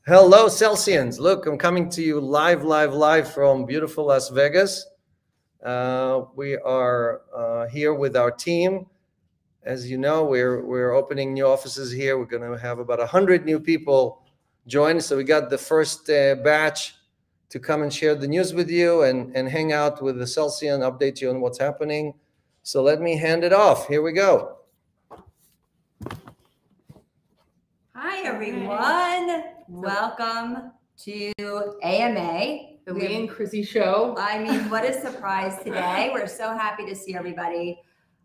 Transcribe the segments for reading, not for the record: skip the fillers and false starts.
Hello, Celsians. Look, I'm coming to you live from beautiful Las Vegas. We are here with our team. As you know, we're opening new offices here. We're going to have about 100 new people join. So we got the first batch to come and share the news with you and hang out with the Celsian, update you on what's happening. So let me hand it off. Here we go. Hi, everyone. Welcome to AMA. The Lee and Krissy show. I mean, what a surprise today. We're so happy to see everybody.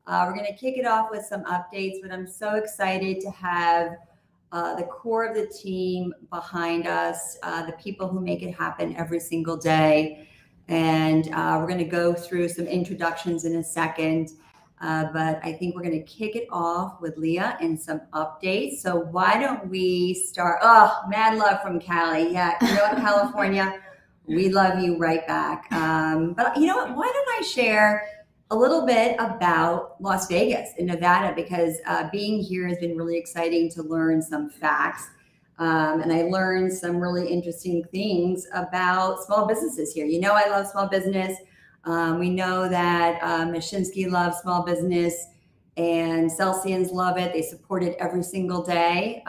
We're going to kick it off with some updates, but I'm so excited to have the core of the team behind us, the people who make it happen every single day. And we're going to go through some introductions in a second. But I think we're going to kick it off with Leah and some updates. So why don't we start? Oh, mad love from Cali. Yeah, you know what, California, we love you right back. But you know what? Why don't I share a little bit about Las Vegas in Nevada? Because being here has been really exciting to learn some facts. And I learned some really interesting things about small businesses here. You know, I love small business. We know that Mashinsky loves small business and Celsians love it. They support it every single day.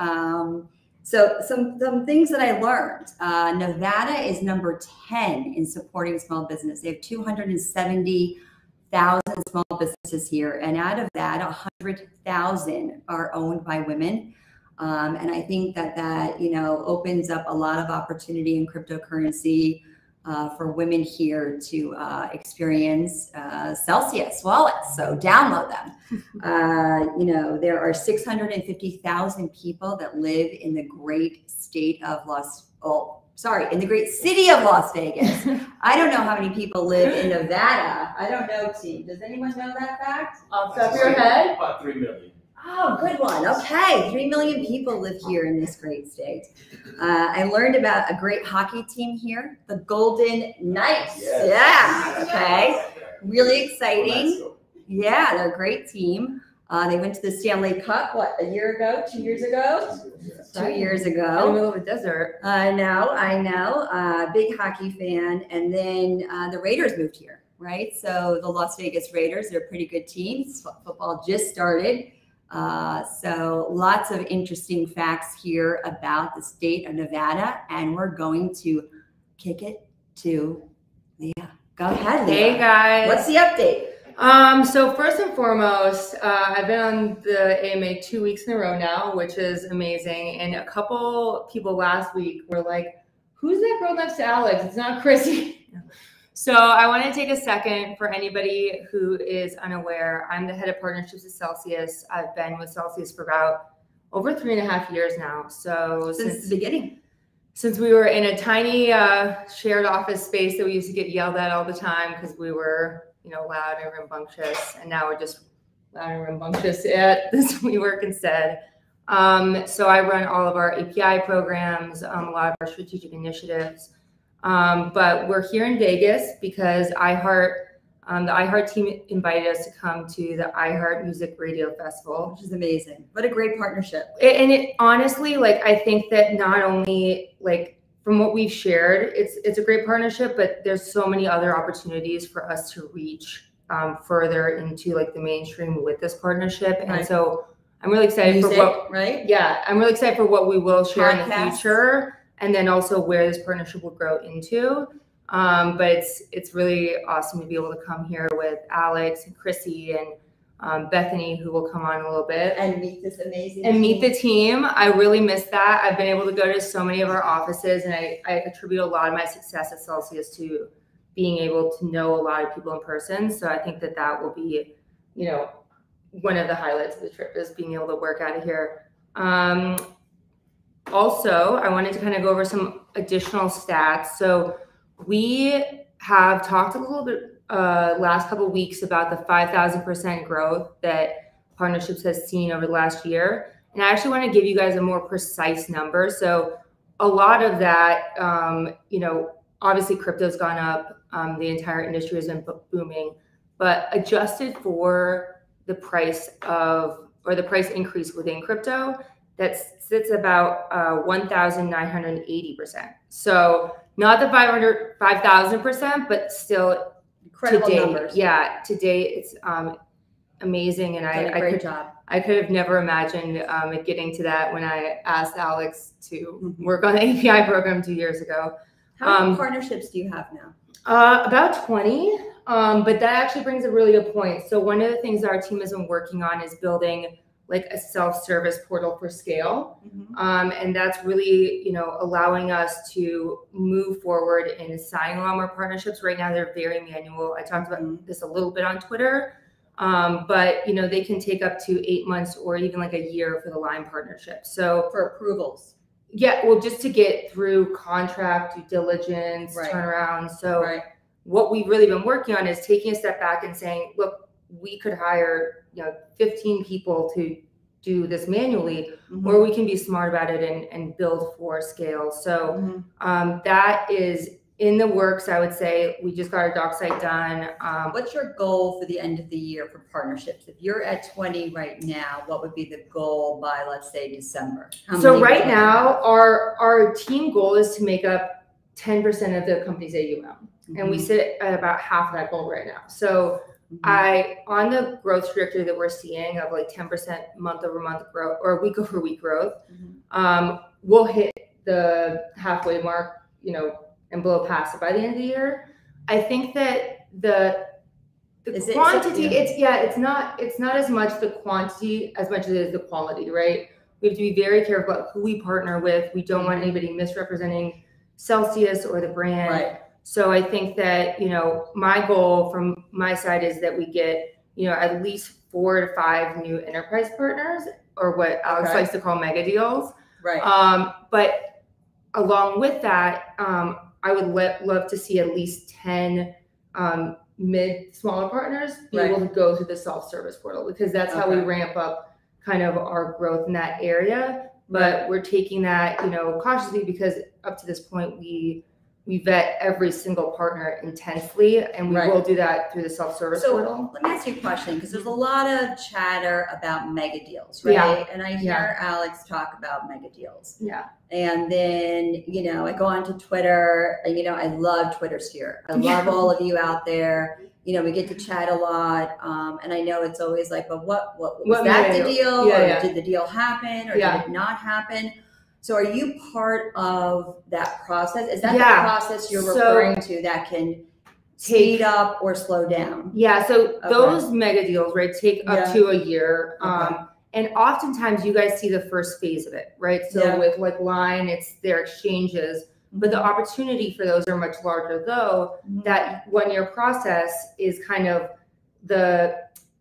So some things that I learned. Nevada is number 10 in supporting small business. They have 270,000 small businesses here. And out of that, 100,000 are owned by women. And I think that you know, opens up a lot of opportunity in cryptocurrency for women here to experience Celsius wallets. So download them. You know, there are 650,000 people that live in the great state of in the great city of Las Vegas. I don't know how many people live in Nevada. I don't know, team. Does anyone know that fact? Off the top of your head? About 3 million. Oh, good one. Okay. 3 million people live here in this great state. I learned about a great hockey team here, the Golden Knights. Yes. Yeah. Okay. Really exciting. Yeah, they're a great team. They went to the Stanley Cup, what, a year ago, 2 years ago? 2 years In the ago. middle of the desert. I know. Big hockey fan. And then the Raiders moved here, right? So the Las Vegas Raiders, they're a pretty good team. Football just started. So lots of interesting facts here about the state of Nevada, and we're going to kick it to Leah. Go ahead, Leah. Hey guys. What's the update? So first and foremost, I've been on the AMA 2 weeks in a row now, which is amazing. And a couple people last week were like, who's that girl next to Alex? It's not Krissy. So I want to take a second for anybody who is unaware. I'm the head of partnerships at Celsius. I've been with Celsius for about over 3.5 years now. So Since the beginning. Since we were in a tiny shared office space that we used to get yelled at all the time because we were, you know, loud and rambunctious, and now we're just loud and rambunctious at this WeWork instead. So I run all of our API programs, a lot of our strategic initiatives. But we're here in Vegas because the iHeart team invited us to come to the iHeart Music Radio Festival, Which is amazing. What a great partnership. And it honestly, like, I think that not only like from what we've shared, it's a great partnership, but there's so many other opportunities for us to reach further into like the mainstream with this partnership. Right. And so I'm really excited for what, right? yeah, I'm really excited for what we will share in the Podcasts. future. And then also where this partnership will grow into. But it's really awesome to be able to come here with Alex and Krissy and Bethany, who will come on a little bit. And meet this amazing And meet team. the team. I really miss that. I've been able to go to so many of our offices, and I attribute a lot of my success at Celsius to being able to know a lot of people in person. So I think that will be, you know, one of the highlights of the trip is being able to work out of here. Also, I wanted to kind of go over some additional stats. So we have talked a little bit last couple of weeks about the 5,000% growth that partnerships has seen over the last year. And I actually want to give you guys a more precise number. So a lot of that, you know, obviously crypto's gone up. The entire industry has been booming, but adjusted for the price increase within crypto, that sits about 1,980%. So not the 5,000%, but still Incredible to date, numbers. Yeah, to date it's amazing, and Great job. I could have never imagined it getting to that when I asked Alex to work on the API program 2 years ago. How many partnerships do you have now? About 20, but that actually brings a really good point. So one of the things our team has been working on is building like a self-service portal for scale. And that's really, allowing us to move forward in signing a lot more partnerships. Right now, they're very manual. I talked about this a little bit on Twitter, but they can take up to 8 months or even like a year for the line partnership. So for approvals. Yeah, well, just to get through contract, due diligence, turnaround. So what we've really been working on is taking a step back and saying, look, we could hire 15 people to do this manually, or we can be smart about it and build for scale. So that is in the works. I would say we just got our doc site done. What's your goal for the end of the year for partnerships? If you're at 20 right now, what would be the goal by, let's say, December? So right now, our team goal is to make up 10% of the company's AUM. And we sit at about half of that goal right now. So on the growth trajectory that we're seeing of like 10% month over month growth or week over week growth, we'll hit the halfway mark, and blow past it by the end of the year. I think that the quantity, it's not as much the quantity as much as it is the quality, right? We have to be very careful about who we partner with. We don't want anybody misrepresenting Celsius or the brand. Right. So I think that, my goal from my side is that we get, at least 4 to 5 new enterprise partners, or what Alex likes to call mega deals. Right. But along with that, I would love to see at least 10 smaller partners be able to go through the self-service portal, because that's how we ramp up kind of our growth in that area. But we're taking that, cautiously, because up to this point, we vet every single partner intensely, and we will do that through the self-service portal. Let me ask you a question, because there's a lot of chatter about mega deals, right? Yeah. And I hear Alex talk about mega deals. Yeah. And then, I go onto Twitter, and, I love Twitter sphere. I love all of you out there. We get to chat a lot. And I know it's always like, but what was that the deal? Or did the deal happen? Or did it not happen? So are you part of that process? Is that the process you're referring to that can speed up or slow down? Yeah, so those mega deals, take up to a year. And oftentimes you guys see the first phase of it, right? So with like Line, it's their exchanges, but the opportunity for those are much larger, though. That 1 year process is kind of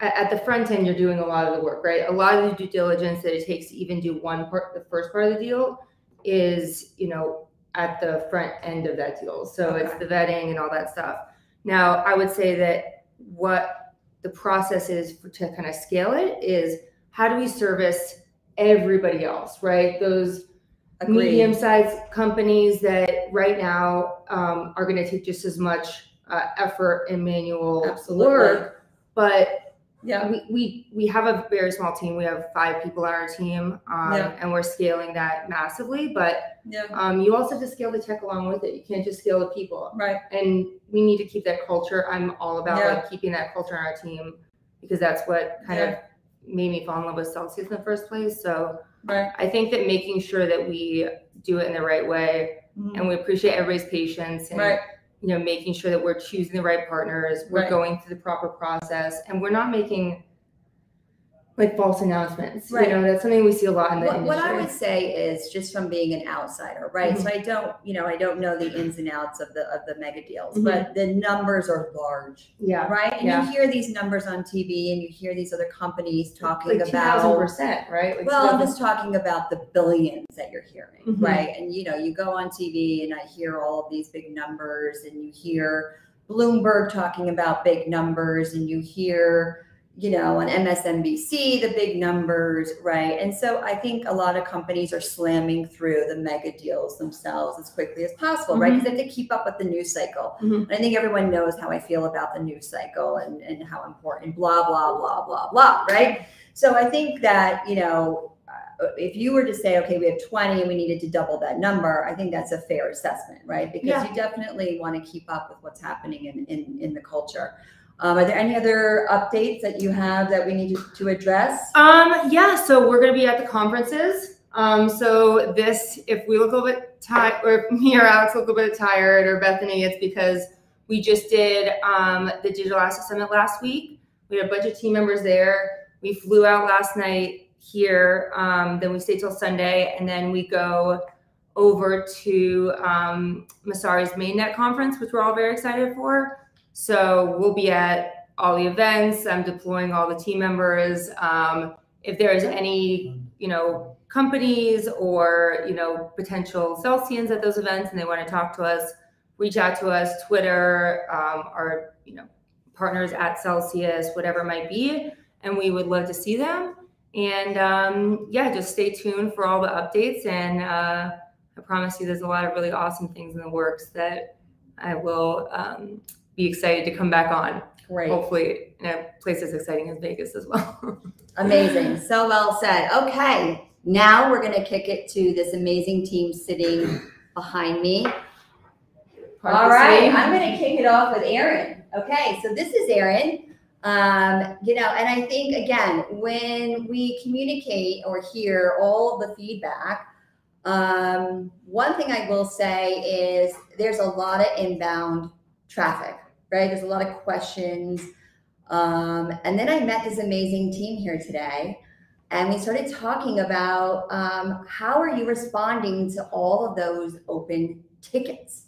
at the front end, you're doing a lot of the work, right? A lot of the due diligence that it takes to even do the first part of the deal is, at the front end of that deal. So it's the vetting and all that stuff. Now, I would say that what the process is to kind of scale it is, how do we service everybody else, right? Those medium-sized companies that right now are going to take just as much effort and manual work, but we have a very small team. We have 5 people on our team, and we're scaling that massively. But you also have to scale the tech along with it. You can't just scale the people, right? And we need to keep that culture. I'm all about like keeping that culture on our team, because that's what kind of made me fall in love with Celsius in the first place. So I think that making sure that we do it in the right way, and we appreciate everybody's patience, and making sure that we're choosing the right partners, we're going through the proper process, and we're not making like false announcements. That's something we see a lot in the industry. What I would say is, just from being an outsider, right? So I don't know the ins and outs of the mega deals, but the numbers are large, right? And you hear these numbers on TV, and you hear these other companies talking like about 2,000%, right? Like I'm just talking about the billions that you're hearing, right? And you go on TV, and I hear all of these big numbers, and you hear Bloomberg talking about big numbers, and you hear on MSNBC, the big numbers, right? And so I think a lot of companies are slamming through the mega deals themselves as quickly as possible, right? Because they have to keep up with the news cycle. And I think everyone knows how I feel about the news cycle and how important, blah, blah, blah, blah, blah, right? So I think that, if you were to say, okay, we have 20 and we needed to double that number, I think that's a fair assessment, right? Because you definitely want to keep up with what's happening in the culture. Are there any other updates that you have that we need to address? Yeah, so we're going to be at the conferences. So this, if we look a little bit tired, or me or Alex look a little bit tired, or Bethany, it's because we just did the Digital Asset Summit last week. We had a bunch of team members there. We flew out last night here. Then we stayed till Sunday, and then we go over to Masari's Mainnet conference, which we're all very excited for. So we'll be at all the events. I'm deploying all the team members. If there's any, companies or, potential Celsians at those events and they want to talk to us, reach out to us, Twitter, our, partners at Celsius, whatever it might be. And we would love to see them. And just stay tuned for all the updates. And I promise you there's a lot of really awesome things in the works that I will be excited to come back on. Great. Hopefully in a place as exciting as Vegas as well. Amazing. So well said. Okay. Now we're going to kick it to this amazing team sitting behind me. All right. I'm going to kick it off with Erin. Okay. So this is Erin. And I think, again, when we communicate or hear all of the feedback, one thing I will say is there's a lot of inbound traffic, right? There's a lot of questions. And then I met this amazing team here today, and we started talking about how are you responding to all of those open tickets?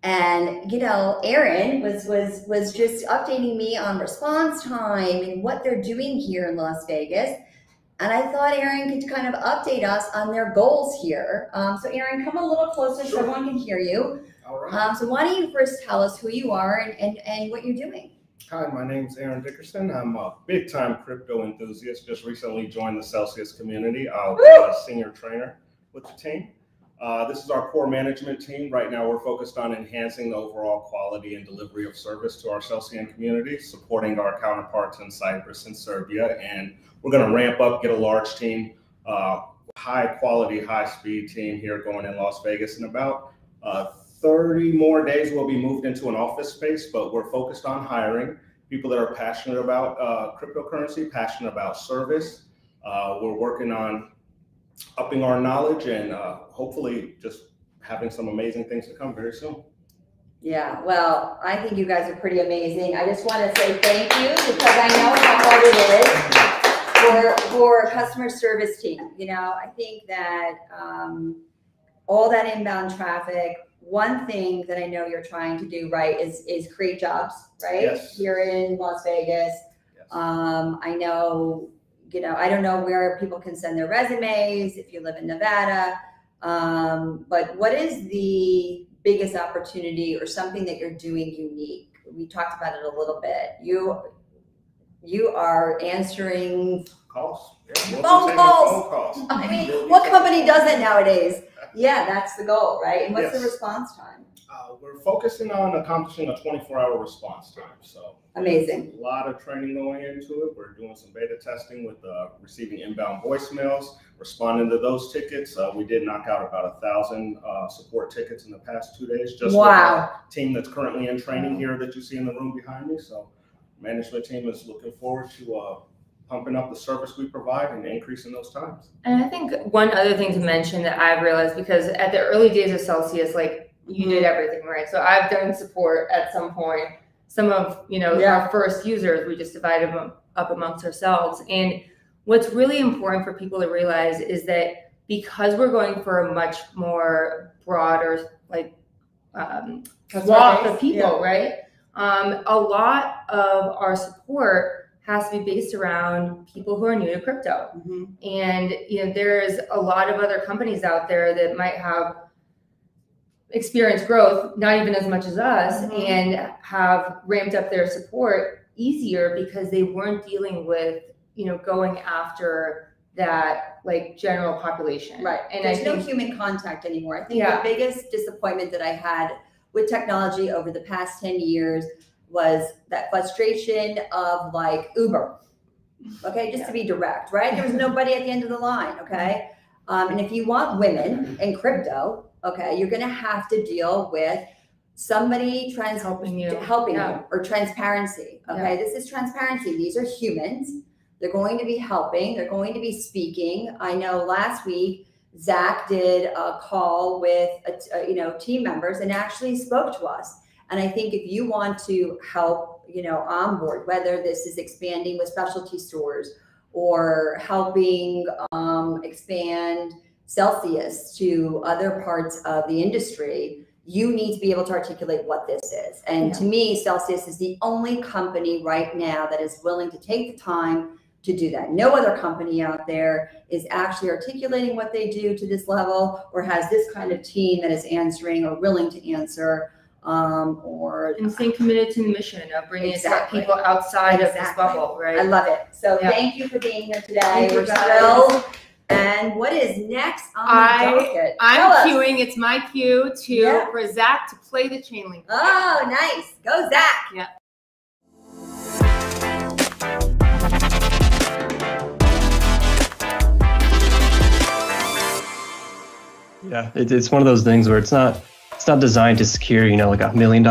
And Erin was just updating me on response time and what they're doing here in Las Vegas. And I thought Erin could kind of update us on their goals here. So Erin, come a little closer so everyone can hear you. All right. So why don't you first tell us who you are and what you're doing? Hi, my name's Aaron Dickerson. I'm a big-time crypto enthusiast. Just recently joined the Celsius community. I'll be a senior trainer with the team. This is our core management team. Right now, we're focused on enhancing the overall quality and delivery of service to our Celsian community, supporting our counterparts in Cyprus and Serbia. And we're going to ramp up, get a large team, high quality, high speed team here going in Las Vegas. In about 30 more days, we'll be moved into an office space, but we're focused on hiring people that are passionate about cryptocurrency, passionate about service. We're working on upping our knowledge and hopefully just having some amazing things to come very soon. Yeah, well, I think you guys are pretty amazing. I just want to say thank you because I know how hard it is for a customer service team. I think that all that inbound traffic, one thing that I know you're trying to do right is create jobs, right? Yes. Here in Las Vegas. Yes. I know, I don't know where people can send their resumes if you live in Nevada. But what is the biggest opportunity or something that you're doing unique? We talked about it a little bit. You are answering Calls. phone calls. I mean, what company does that nowadays? Yeah, that's the goal, right? And what's the response time? We're focusing on accomplishing a 24-hour response time. So amazing. A lot of training going into it. We're doing some beta testing with receiving inbound voicemails, responding to those tickets. We did knock out about 1,000 support tickets in the past 2 days. Just with our team that's currently in training here that you see in the room behind me. So management team is looking forward to pumping up the service we provide and increasing those times. And I think one other thing to mention that I've realized, because at the early days of Celsius, you did everything, right? So I've done support at some point. Some of, our first users, we just divided them up amongst ourselves. And what's really important for people to realize is that because we're going for a much more broader, swath of people, right? A lot of our support has to be based around people who are new to crypto. Mm-hmm. And, there's a lot of other companies out there that might have experienced growth, not even as much as us, and have ramped up their support easier because they weren't dealing with, going after that general population. Right. And there's no human contact anymore. I think the biggest disappointment that I had with technology over the past 10 years was that frustration of Uber, Okay, just to be direct, right? There was nobody at the end of the line, okay? And if you want women in crypto, okay, you're gonna have to deal with somebody helping you or transparency. Okay, this is transparency. These are humans. They're going to be helping. They're going to be speaking. I know last week Zach did a call with team members and actually spoke to us. And I think if you want to help onboard, whether this is expanding with specialty stores or helping expand Celsius to other parts of the industry, you need to be able to articulate what this is. And to me, Celsius is the only company right now that is willing to take the time to do that. No other company out there is actually articulating what they do to this level or has this kind of team that is answering or willing to answer and staying committed to the mission of bringing people outside of this bubble, right? I love it. So thank you for being here today. We're thrilled. And what is next on the docket? I'm queuing. It's my cue for Zach to play the chain link. Oh, nice. Go, Zach. Yeah. Yeah, it's one of those things where it's not designed to secure, like $1 million.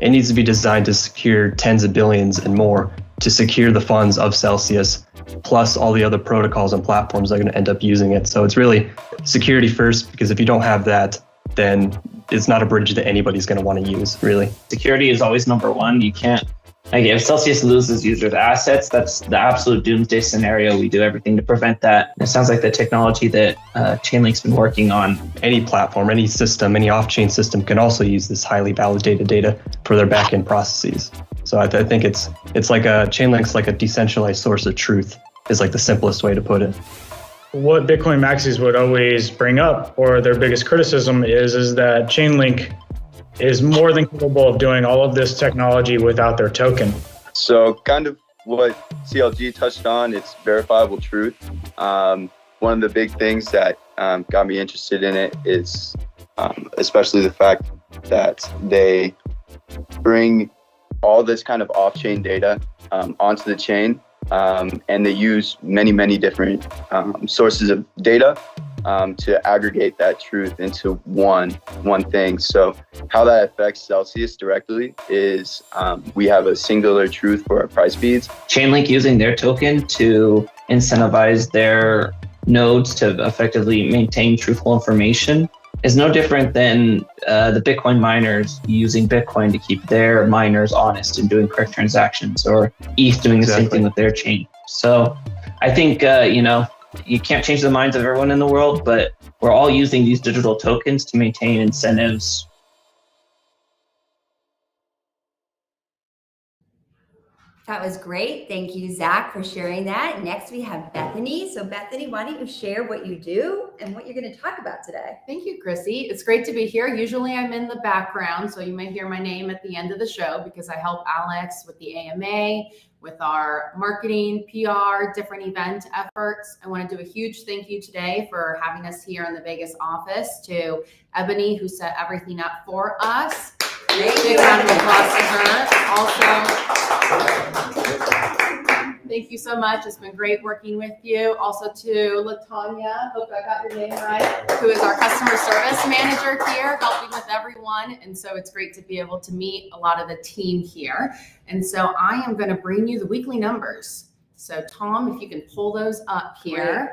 It needs to be designed to secure tens of billions and more to secure the funds of Celsius, plus all the other protocols and platforms that are going to end up using it. So it's really security first, because if you don't have that, then it's not a bridge that anybody's going to want to use, really. Security is always number one. You can't, if Celsius loses users' assets, that's the absolute doomsday scenario. We do everything to prevent that. It sounds like the technology that Chainlink's been working on. Any platform, any system, any off-chain system can also use this highly validated data for their back-end processes. So I think it's like Chainlink's like a decentralized source of truth is like the simplest way to put it. What Bitcoin maxis would always bring up, or their biggest criticism is that Chainlink is more than capable of doing all of this technology without their token. So kind of what CLG touched on, it's verifiable truth. One of the big things that got me interested in it is especially the fact that they bring all this kind of off-chain data onto the chain, and they use many different sources of data to aggregate that truth into one thing. So how that affects Celsius directly is we have a singular truth for our price feeds. Chainlink using their token to incentivize their nodes to effectively maintain truthful information is no different than the Bitcoin miners using Bitcoin to keep their miners honest and doing correct transactions, or ETH doing the same thing with their chain. So I think, you can't change the minds of everyone in the world, but we're all using these digital tokens to maintain incentives. That was great. Thank you, Zach, for sharing that. Next, we have Bethany. So Bethany, why don't you share what you do and what you're going to talk about today? Thank you, Krissy. It's great to be here. Usually I'm in the background, so you may hear my name at the end of the show because I help Alex with the AMA, with our marketing, PR, different event efforts. I want to do a huge thank you today for having us here in the Vegas office, to Ebony, who set everything up for us. Big round of applause to her. Also, thank you so much. It's been great working with you. Also to LaTanya, hope I got your name right, who is our customer service manager here, helping with everyone. And so it's great to be able to meet a lot of the team here. And so I am going to bring you the weekly numbers. So Tom, if you can pull those up here. Great.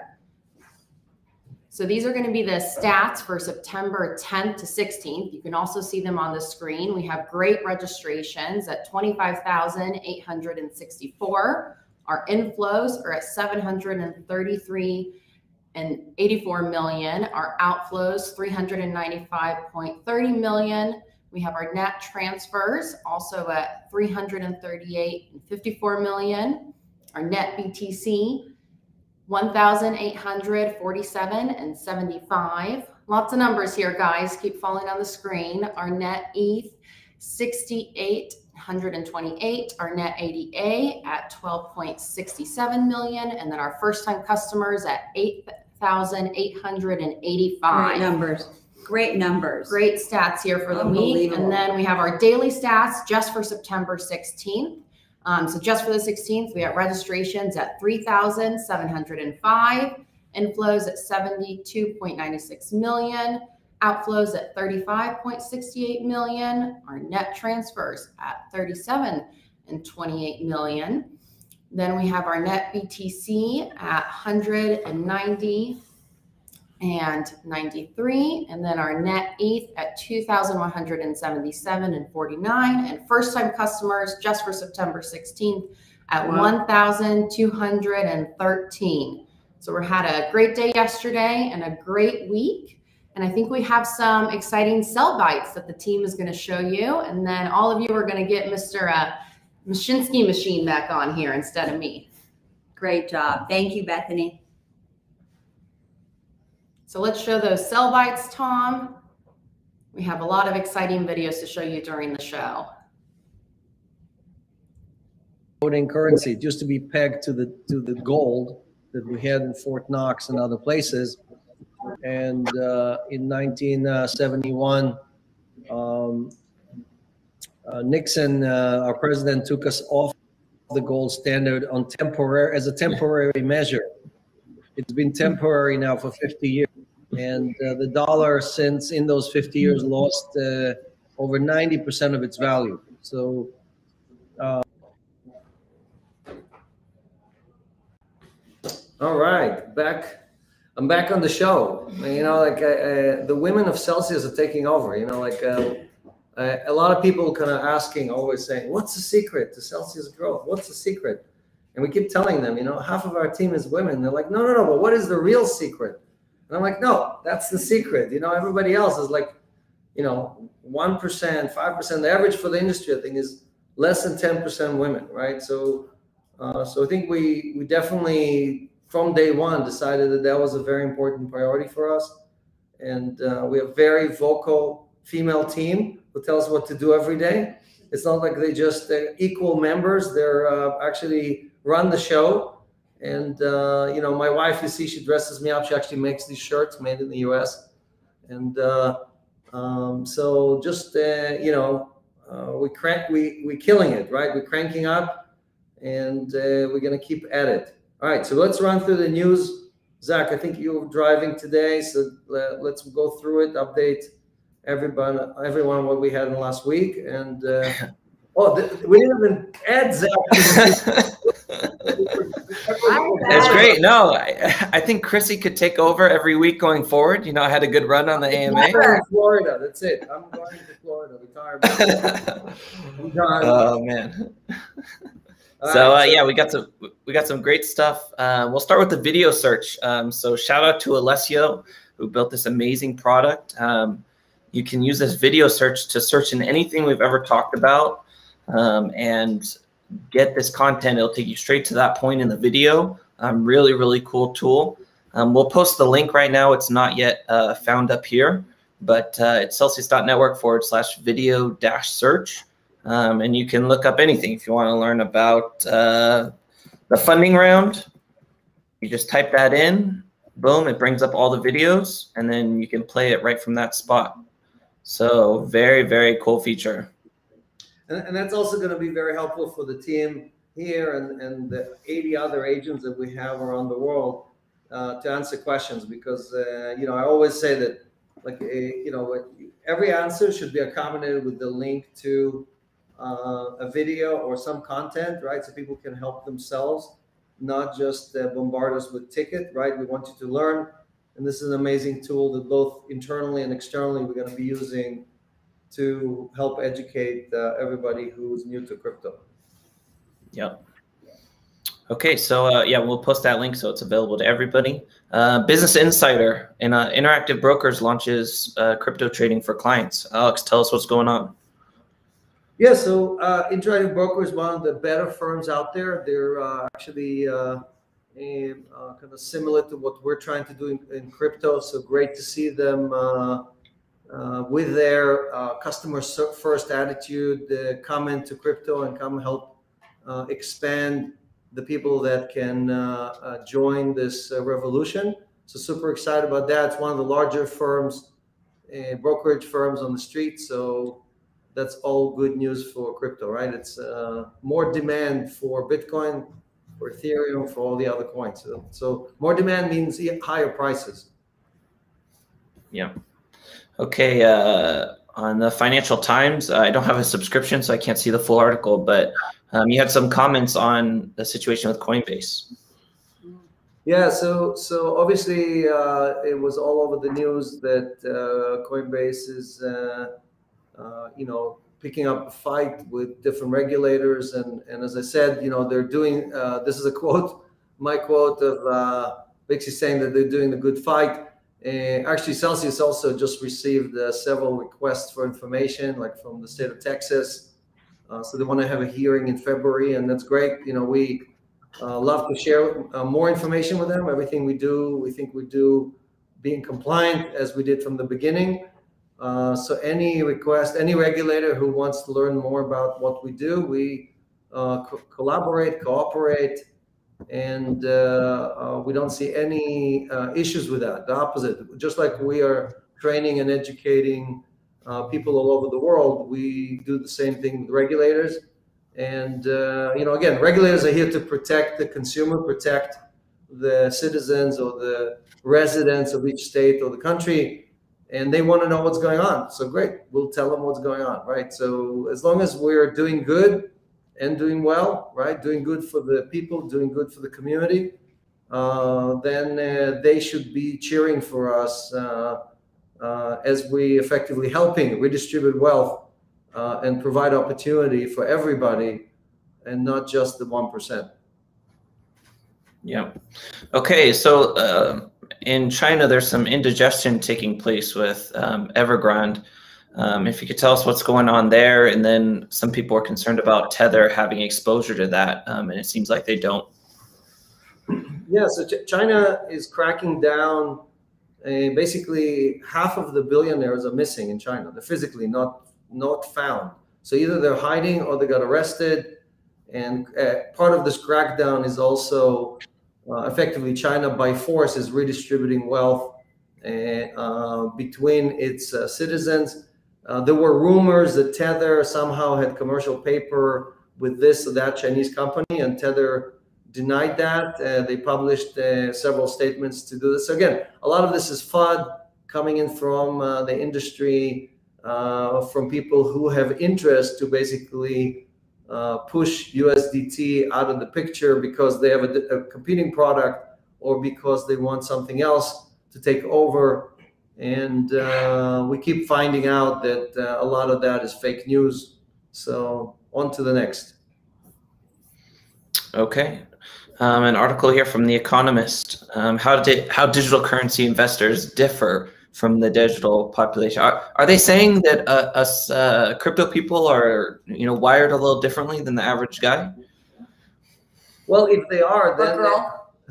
So these are going to be the stats for September 10th to 16th. You can also see them on the screen. We have great registrations at 25,864. Our inflows are at 733.84 million. Our outflows, 395.30 million. We have our net transfers also at 338.54 million. Our net BTC, 1,847.75. Lots of numbers here, guys. Keep falling on the screen. Our net ETH, 6,828. Our net ADA at 12.67 million. And then our first time customers at 8,885. Great numbers. Great numbers. Great stats here for the week. And then we have our daily stats just for September 16th. So just for the 16th, we got registrations at 3,705, inflows at 72.96 million, outflows at 35.68 million, our net transfers at 37.28 million. Then we have our net BTC at 190 and 93, and then our net ETH at 2,177 and 49, and first time customers just for September 16th at 1,213. So we had a great day yesterday and a great week. And I think we have some exciting sell bites that the team is going to show you. And then all of you are going to get Mr. Mashinsky machine back on here instead of me. Great job. Thank you, Bethany. So let's show those sell bites, Tom. We have a lot of exciting videos to show you during the show. Voting currency, it used to be pegged to the gold that we had in Fort Knox and other places. And in 1971, Nixon, our president, took us off the gold standard on as a temporary measure. It's been temporary now for 50 years. And the dollar, since in those 50 years, lost over 90% of its value. So all right, I'm back on the show. You know, like the women of Celsius are taking over. You know, like a lot of people kind of asking, always saying, what's the secret to Celsius growth? What's the secret? And we keep telling them, you know, half of our team is women. They're like, no, but what is the real secret? And I'm like, no, that's the secret. You know, everybody else is like, you know, 1%, 5%. The average for the industry, I think, is less than 10% women, right? So I think we definitely, from day one, decided that was a very important priority for us. And we have a very vocal female team who tells us what to do every day. It's not like they just equal members. They're actually run the show. And, you know, my wife, you see, she dresses me up. She actually makes these shirts made in the US. And so just, you know, we're killing it, right? We're cranking up, and we're going to keep at it. All right, so let's run through the news. Zach, I think you were driving today, so let's go through it, update everyone what we had in the last week. And we didn't even add Zach. That's great. No, I think Krissy could take over every week going forward. You know, I had a good run on the AMA. I'm going to Florida. That's it. I'm going to Florida. Retirement. Oh man. So yeah, we got some great stuff. We'll start with the video search. So shout out to Alessio, who built this amazing product. You can use this video search to search in anything we've ever talked about, and get this content. It'll take you straight to that point in the video. Really, really cool tool. We'll post the link right now. It's not yet found up here, but it's celsius.network/video-search. And you can look up anything if you want to learn about the funding round. You just type that in, boom, it brings up all the videos, and then you can play it right from that spot. So very, very cool feature. And that's also going to be very helpful for the team here and the 80 other agents that we have around the world to answer questions, because, you know, I always say that, like, you know, every answer should be accommodated with the link to a video or some content, right? So people can help themselves, not just bombard us with ticket, right? We want you to learn. And this is an amazing tool that both internally and externally we're going to be using to help educate everybody who's new to crypto. Yep. Okay, so yeah, we'll post that link so it's available to everybody. Business Insider and Interactive Brokers launches crypto trading for clients. Alex, tell us what's going on. Yeah, so Interactive Brokers is one of the better firms out there. They're actually kind of similar to what we're trying to do in crypto. So great to see them with their customer first attitude, come into crypto and come help expand the people that can join this revolution. So super excited about that. It's one of the larger firms, brokerage firms on the street. So that's all good news for crypto, right? It's more demand for Bitcoin, for Ethereum, for all the other coins. So more demand means higher prices. Yeah. Okay. On the Financial Times, I don't have a subscription, so I can't see the full article, but you had some comments on the situation with Coinbase. Yeah, so obviously it was all over the news that Coinbase is, picking up a fight with different regulators, and as I said, they're doing. This is a quote, my quote of basically saying that they're doing a good fight. Actually, Celsius also just received several requests for information, like from the state of Texas. So they want to have a hearing in February, and that's great. We love to share more information with them. Everything we do, we think we do being compliant as we did from the beginning. So any request, any regulator who wants to learn more about what we do, we collaborate, cooperate, and we don't see any issues with that. The opposite. Just like we are training and educating people all over the world, we do the same thing with regulators. And again, regulators are here to protect the consumer, protect the citizens or the residents of each state or the country, and they want to know what's going on. So great, we'll tell them what's going on, right? So as long as we're doing good and doing well, right, doing good for the people, doing good for the community, then they should be cheering for us as we effectively helping redistribute wealth and provide opportunity for everybody and not just the 1%. Yeah. Okay. So in China, there's some indigestion taking place with Evergrande. If you could tell us what's going on there, and then some people are concerned about Tether having exposure to that, and it seems like they don't. Yeah, so China is cracking down. Basically, half of the billionaires are missing in China. They're physically not found. So either they're hiding or they got arrested. And part of this crackdown is also effectively China by force is redistributing wealth between its citizens. There were rumors that Tether somehow had commercial paper with this or that Chinese company, and Tether denied that. They published several statements to do this. So again, a lot of this is FUD coming in from the industry, from people who have interest to basically push USDT out of the picture because they have a competing product or because they want something else to take over. And we keep finding out that a lot of that is fake news. So on to the next. Okay. An article here from The Economist. How digital currency investors differ from the digital population. Are they saying that us crypto people are wired a little differently than the average guy? Well, if they are, then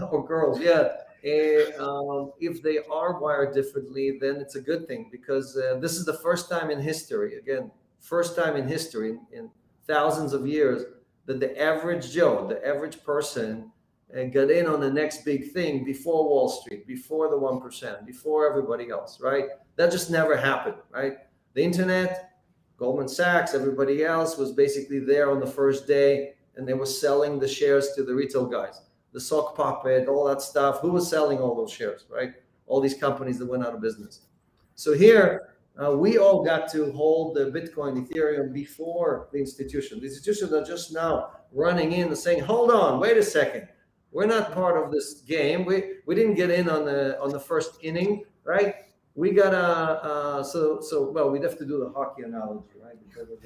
or girls, yeah. If they are wired differently, then it's a good thing, because this is the first time in history, again, first time in history in thousands of years, that the average Joe, the average person, got in on the next big thing before Wall Street, before the 1%, before everybody else, right? That just never happened, right? The internet, Goldman Sachs, everybody else was basically there on the first day, and they were selling the shares to the retail guys. The sock puppet, all that stuff. Who was selling all those shares, right? All these companies that went out of business. So here, we all got to hold the Bitcoin, Ethereum before the institution. The institutions are just now running in and saying, hold on, wait a second. We're not part of this game. We didn't get in on the first inning, right? We gotta well, we'd have to do the hockey analogy, right? Because of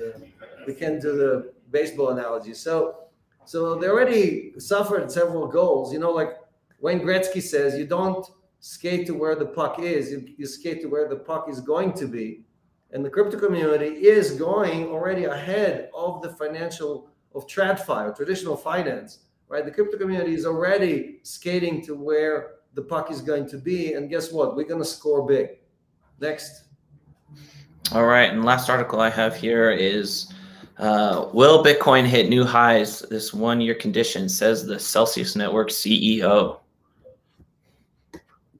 we can't do the baseball analogy. So they already suffered several goals. Like Wayne Gretzky says, you don't skate to where the puck is, you skate to where the puck is going to be. And the crypto community is going already ahead of the of TradFi, or traditional finance. Right, the crypto community is already skating to where the puck is going to be, and guess what? We're going to score big. Next. All right, and last article I have here is, will Bitcoin hit new highs this one-year condition, says the Celsius Network CEO.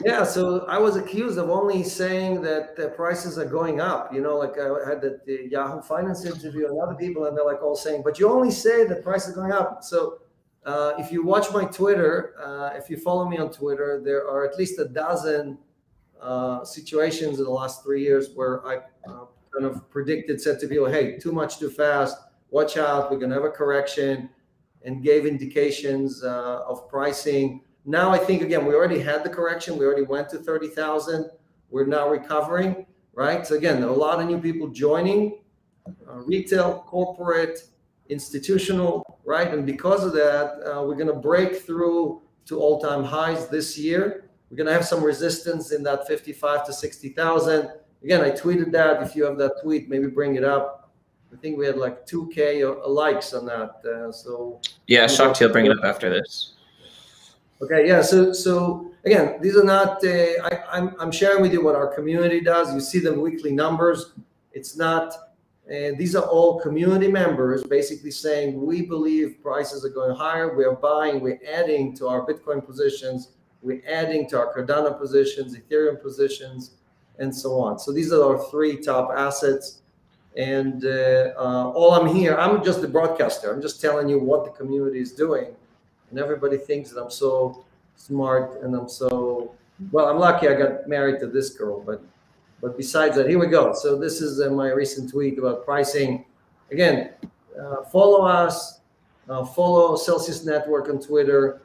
Yeah, so I was accused of only saying that the prices are going up. You know, like I had the Yahoo Finance interview and other people, and they're like all saying, but you only say that prices are going up. So if you watch my Twitter, if you follow me on Twitter, there are at least a dozen situations in the last 3 years where I kind of predicted, said to people, hey, too much too fast, watch out, we're going to have a correction, and gave indications of pricing. Now I think, again, we already had the correction. We already went to 30,000. We're now recovering, right? So again, there are a lot of new people joining, retail, corporate, institutional, right? And because of that, we're going to break through to all-time highs this year. We're going to have some resistance in that 55 to 60,000. Again, I tweeted that. If you have that tweet, maybe bring it up. I think we had like 2K likes on that. So yeah, shocked he'll bring it up after this. Okay, yeah. So again, these are not. I'm sharing with you what our community does. You see the weekly numbers. It's not. These are all community members basically saying we believe prices are going higher. We're buying. We're adding to our Bitcoin positions. We're adding to our Cardano positions, Ethereum positions, and so on. So these are our 3 top assets. And all I'm here, I'm just the broadcaster. I'm just telling you what the community is doing. And everybody thinks that I'm so smart and I'm so, well, I'm lucky I got married to this girl, but besides that, here we go. So this is my recent tweet about pricing. Again, follow us, follow Celsius Network on Twitter,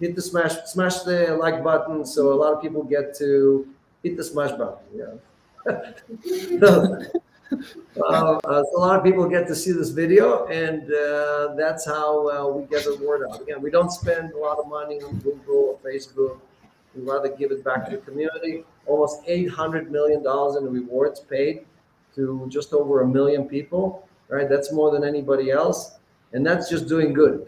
hit the smash the like button so a lot of people get to hit the smash button. Yeah. So a lot of people get to see this video, and that's how we get the word out. Again, we don't spend a lot of money on Google or Facebook. We'd rather give it back to the community. Almost $800 million in rewards paid to just over 1 million people, right? That's more than anybody else. And that's just doing good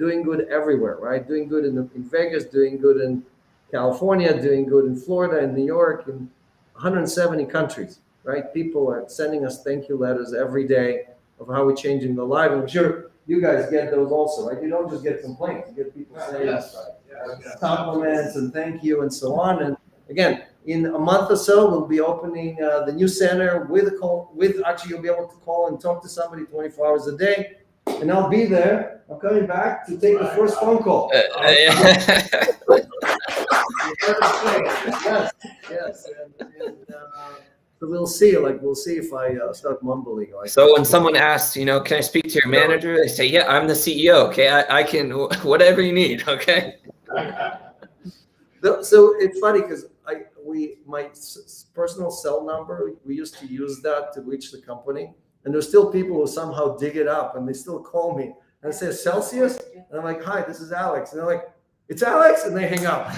everywhere, right? Doing good in Vegas, doing good in California, doing good in Florida, in New York, in 170 countries. Right, people are sending us thank you letters every day of how we're changing their life. I'm sure you guys get those also, right? You don't just get complaints; you get people saying compliments and thank you and so on. And again, in a month or so, we'll be opening the new center with a call. Actually, you'll be able to call and talk to somebody 24 hours a day, and I'll be there. I'm coming back to take the first phone call. Yes. So we'll see. We'll see if I start mumbling. So when someone asks, can I speak to your manager? They say, yeah, I'm the CEO. Okay, I can whatever you need. Okay. So it's funny because my personal cell number, we used to use that to reach the company, and there's still people who somehow dig it up and they still call me and say Celsius, and I'm like, hi, this is Alex, and they're like, it's Alex, and they hang up.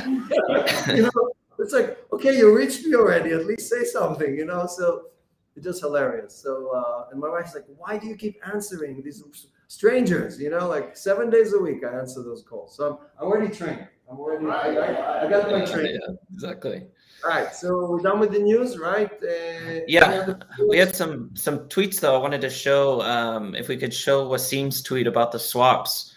It's like, okay, you reached me already. At least say something, So it's just hilarious. So, and my wife's like, why do you keep answering these strangers? 7 days a week I answer those calls. So I'm already trained. I got my training. Yeah, exactly. All right, so we're done with the news, right? Yeah, we had some tweets though. I wanted to show if we could show Wasim's tweet about the swaps.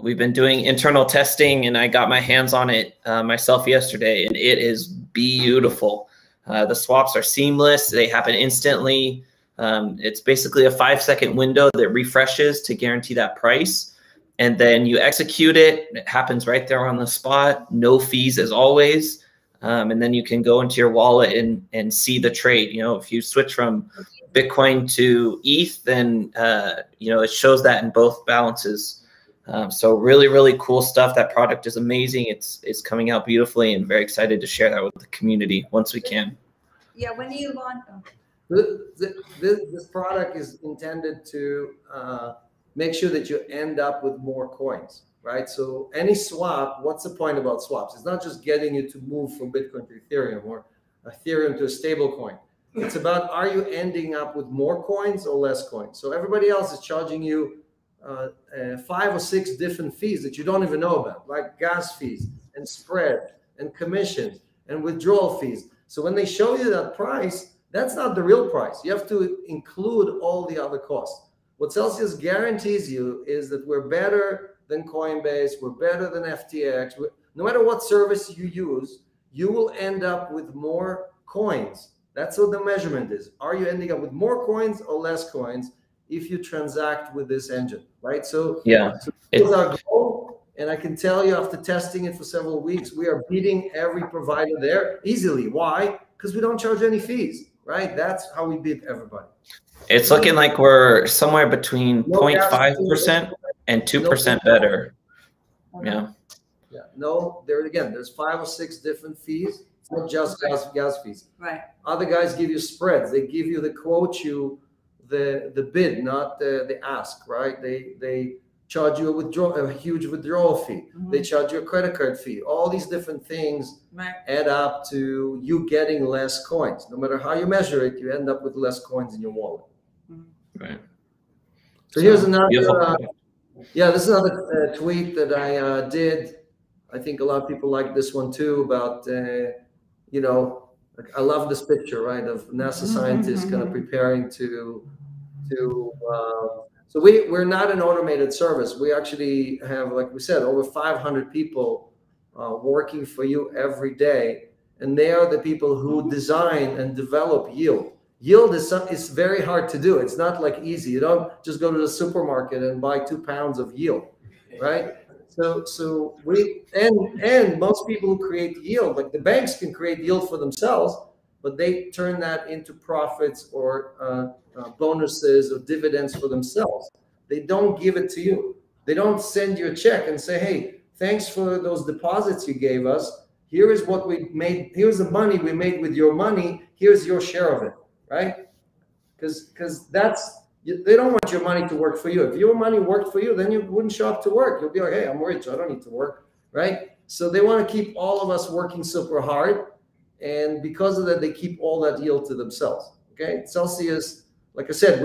We've been doing internal testing, and I got my hands on it myself yesterday, and it is beautiful. The swaps are seamless. They happen instantly. It's basically a 5-second window that refreshes to guarantee that price. And then you execute it. It happens right there on the spot. No fees as always. And then you can go into your wallet and see the trade. If you switch from Bitcoin to ETH, then, it shows that in both balances. So really, really cool stuff. That product is amazing. It's coming out beautifully, and very excited to share that with the community once we can. Yeah, when do you launch? This product is intended to make sure that you end up with more coins, right? So any swap, what's the point about swaps? It's not just getting you to move from Bitcoin to Ethereum or Ethereum to a stable coin. It's about, are you ending up with more coins or less coins? So everybody else is charging you 5 or 6 different fees that you don't even know about, like gas fees and spread and commissions and withdrawal fees. So when they show you that price, that's not the real price. You have to include all the other costs. What Celsius guarantees you is that we're better than Coinbase, we're better than FTX. No matter what service you use, you will end up with more coins. That's what the measurement is. Are you ending up with more coins or less coins if you transact with this engine, right? So yeah, so it's our goal, and I can tell you after testing it for several weeks, we are beating every provider there easily. Why? Because we don't charge any fees, right? That's how we beat everybody. it's looking like we're somewhere between 0.5% and 2% better. Yeah. Yeah. No, there's 5 or 6 different fees. It's not just gas fees. Right. Other guys give you spreads. They give you, they quote you the bid, not the ask, right? They charge you a huge withdrawal fee. Mhm. They charge you a credit card fee. All these different things add up to you getting less coins. No matter how you measure it, you end up with less coins in your wallet. Right. So here's another, this is another tweet that I did. I think a lot of people like this one too about, you know, like, I love this picture, right, of NASA scientists kind of preparing to so we're not an automated service. We actually have, like we said, over 500 people working for you every day. And they are the people who design and develop yield. Yield is very hard to do. It's not like easy. You don't just go to the supermarket and buy 2 pounds of yield, right? So we, and most people who create yield, like the banks can create yield for themselves, but they turn that into profits or bonuses or dividends for themselves. They don't give it to you. They don't send you a check and say, hey, thanks for those deposits you gave us. Here is what we made. Here's the money we made with your money. Here's your share of it, right? Because they don't want your money to work for you. If your money worked for you, then you wouldn't show up to work. You'll be like, hey, I'm rich. I don't need to work, right? So they want to keep all of us working super hard. And because of that, they keep all that yield to themselves, okay? Celsius, like I said,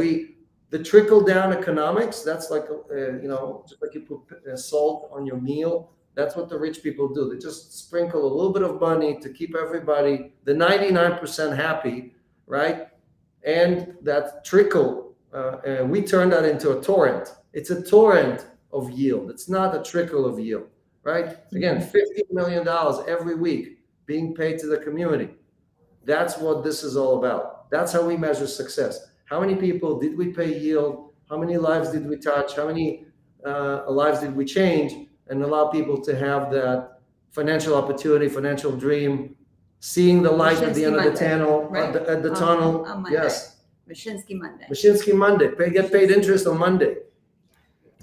the trickle-down economics, that's like, you know, just like you put salt on your meal. That's what the rich people do. They just sprinkle a little bit of money to keep everybody, the 99% happy, right? And that trickle, we turn that into a torrent. It's a torrent of yield. It's not a trickle of yield, right? Again, $50 million every week being paid to the community. That's what this is all about. That's how we measure success. How many people did we pay yield? How many lives did we touch? How many lives did we change? And allow people to have that financial opportunity, financial dream, seeing the light at the end of the tunnel, right? at the tunnel. On yes. Mashinsky Monday. Mashinsky Monday. Get paid interest on Monday.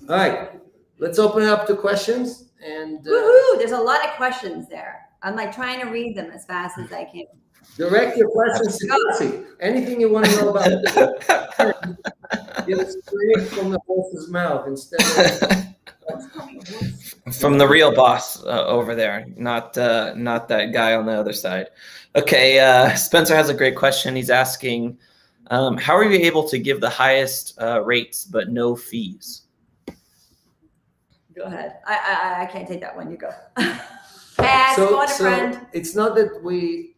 All right. Let's open it up to questions. And woohoo! There's a lot of questions there. I'm like trying to read them as fast as I can. Direct your questions to Krissy. Anything you want to know about get it straight from the horse's mouth instead of from the real boss over there, not that guy on the other side. Okay, Spencer has a great question. He's asking, how are you able to give the highest rates but no fees? Go ahead. I can't take that one. You go. Pass, go on, friend. It's not that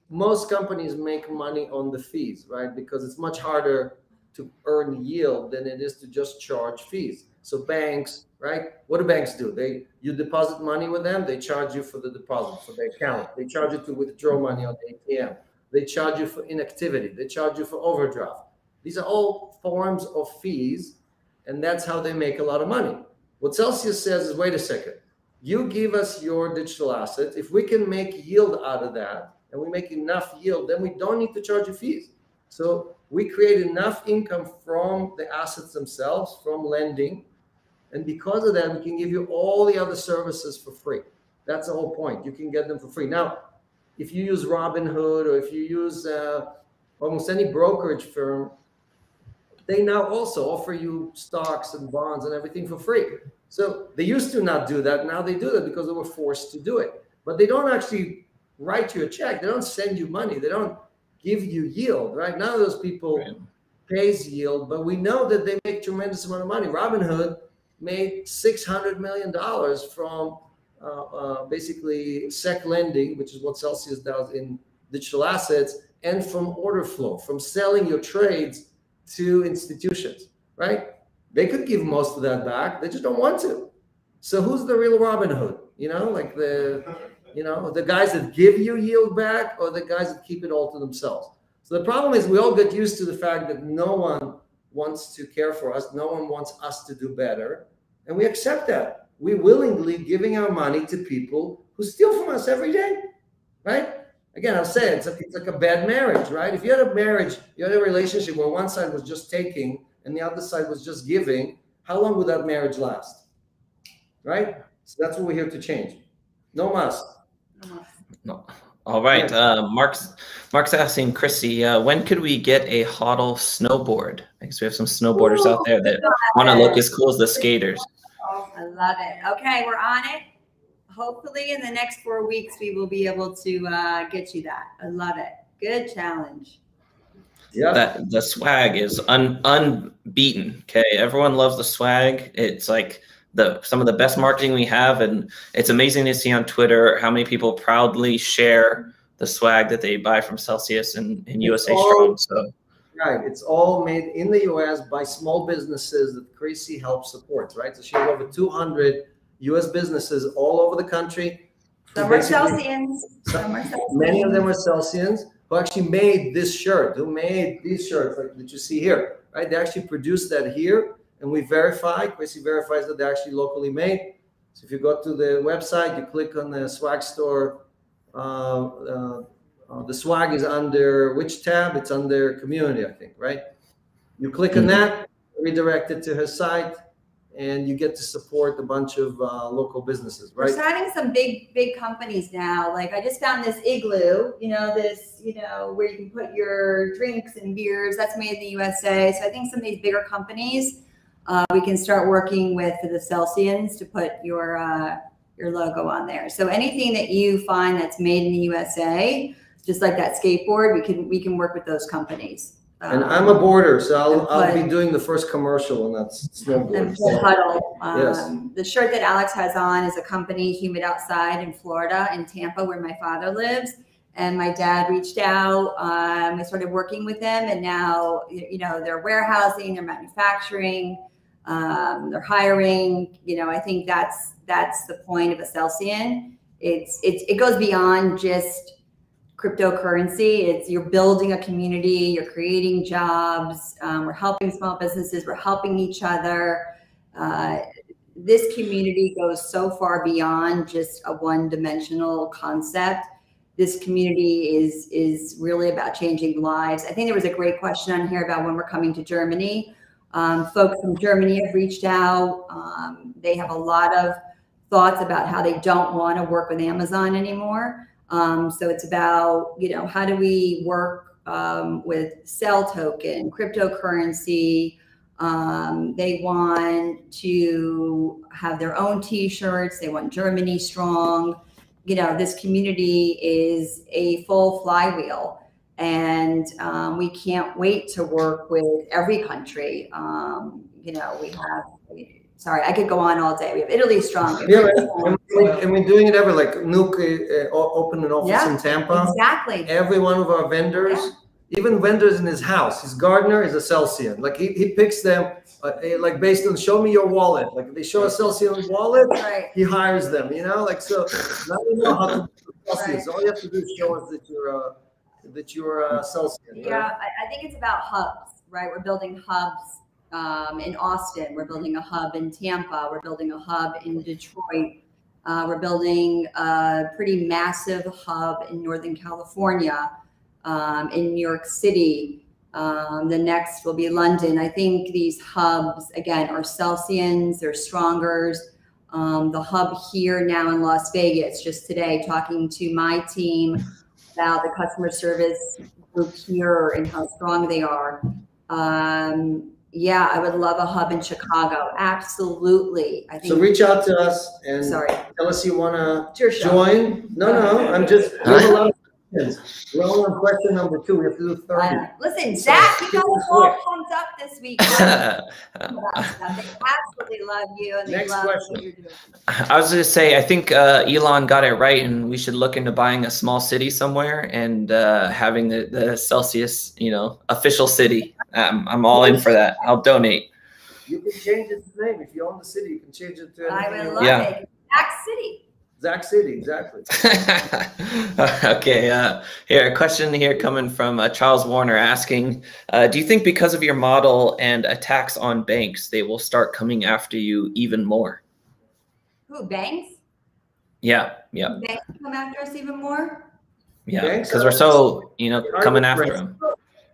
most companies make money on the fees, right? Because it's much harder to earn yield than it is to just charge fees. So banks, right? What do banks do? You deposit money with them, they charge you for the deposit, for the account. They charge you to withdraw money on the ATM. They charge you for inactivity. They charge you for overdraft. These are all forms of fees, and that's how they make a lot of money. What Celsius says is, wait a second, you give us your digital asset. If we can make yield out of that, and we make enough yield, then we don't need to charge you fees. So we create enough income from the assets themselves, from lending. And because of that, we can give you all the other services for free. That's the whole point. You can get them for free. Now, if you use Robinhood or if you use almost any brokerage firm, they now also offer you stocks and bonds and everything for free. So they used to not do that. Now they do that because they were forced to do it. But they don't actually write you a check. They don't send you money. They don't give you yield, right? None of those people pays yield, but we know that they make tremendous amount of money. Robinhood made $600 million from basically SEC lending, which is what Celsius does in digital assets, and from order flow, from selling your trades to institutions, right? They could give most of that back. They just don't want to. So who's the real Robinhood? You know, like the You know, the guys that give you yield back or the guys that keep it all to themselves. So the problem is we all get used to the fact that no one wants to care for us. No one wants us to do better. And we accept that. We willingly giving our money to people who steal from us every day, right? Again, I'll say it's like a bad marriage, right? If you had a marriage, you had a relationship where one side was just taking and the other side was just giving, how long would that marriage last, right? So that's what we're here to change. No mas. No. All right. Mark's asking Krissy, when could we get a HODL snowboard? Because we have some snowboarders out there that want to look as cool as the skaters. Oh, I love it. Okay, we're on it. Hopefully in the next 4 weeks, we will be able to get you that. I love it. Good challenge. Yeah. The swag is unbeaten. Okay. Everyone loves the swag. It's like some of the best marketing we have. And it's amazing to see on Twitter how many people proudly share the swag that they buy from Celsius and USA Strong. So right. It's all made in the US by small businesses that Krissy helps support, right? So she has over 200 US businesses all over the country. Some are Celsians. Many of them are Celsians who actually made this shirt, who made these shirts like that you see here, right? They actually produced that here, and we verify. Krissy verifies that they're actually locally made. So if you go to the website, you click on the swag store. The swag is under which tab? It's under community, I think, right? You click on that, redirect it to her site, and you get to support a bunch of local businesses, right? We're signing some big companies now. Like I just found this Igloo, where you can put your drinks and beers. That's made in the USA. So I think some of these bigger companies, we can start working with the Celsians to put your logo on there. So anything that you find that's made in the USA, just like that skateboard, we can work with those companies. And I'm a boarder, so I'll be doing the first commercial, and that's snowboard. Yes. The shirt that Alex has on is a company, Humid Outside in Florida, in Tampa, where my father lives. And my dad reached out. We started working with them, and now they're warehousing, they're manufacturing, they're hiring. I think that's the point of a Celsian. It goes beyond just cryptocurrency. You're building a community, you're creating jobs, we're helping small businesses, we're helping each other. This community goes so far beyond just a one-dimensional concept. This community is really about changing lives. I think there was a great question on here about when we're coming to Germany. Folks from Germany have reached out. They have a lot of thoughts about how they don't want to work with Amazon anymore. So it's about, how do we work with Cell Token, cryptocurrency. They want to have their own T-shirts. They want Germany strong. This community is a full flywheel, and we can't wait to work with every country. We have. Sorry, I could go on all day. We have Italy strong. Yeah, and we're doing it ever. Like Nuke opened an office in Tampa. Exactly. Every one of our vendors, even vendors in his house, his gardener is a Celsian. Like he picks them like based on show me your wallet. Like if they show a Celsian wallet, he hires them. So now we know how to do Celsius. All you have to do is show us that you're a Celsian. Yeah, right? I think it's about hubs, right? We're building hubs. In Austin, we're building a hub in Tampa, we're building a hub in Detroit, we're building a pretty massive hub in Northern California, in New York City. The next will be London. I think these hubs, again, are Celsians, they're Strongers. The hub here now in Las Vegas, just today, talking to my team about the customer service group here and how strong they are. Yeah, I would love a hub in Chicago. Absolutely. I think so. Reach out to us and tell us you want to join. No, I'm just. We're on question number 2. We have to do 30. Listen, Zach, you got us all pumped up this week. They absolutely love you, and they love what you're doing. I was going to say, I think Elon got it right, and we should look into buying a small city somewhere and having the Celsius, official city. I'm all in for that. I'll donate. You can change its name if you own the city. You can change it to. I would love it. Zach City. Zach City, exactly. Okay, here a question here coming from Charles Warner asking, do you think because of your model and attacks on banks, they will start coming after you even more? Who, banks? Yeah. Banks come after us even more? Yeah, because we're so, coming after them.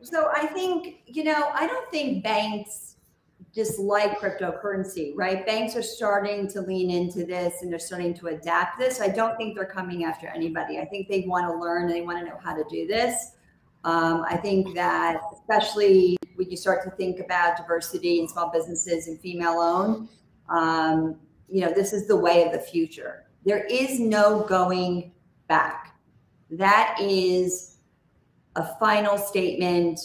So I think, I don't think banks dislike cryptocurrency, right? Banks are starting to lean into this and they're starting to adapt this. I don't think they're coming after anybody. I think they want to learn and they want to know how to do this. I think that especially when you start to think about diversity in small businesses and female owned, this is the way of the future. There is no going back. That is a final statement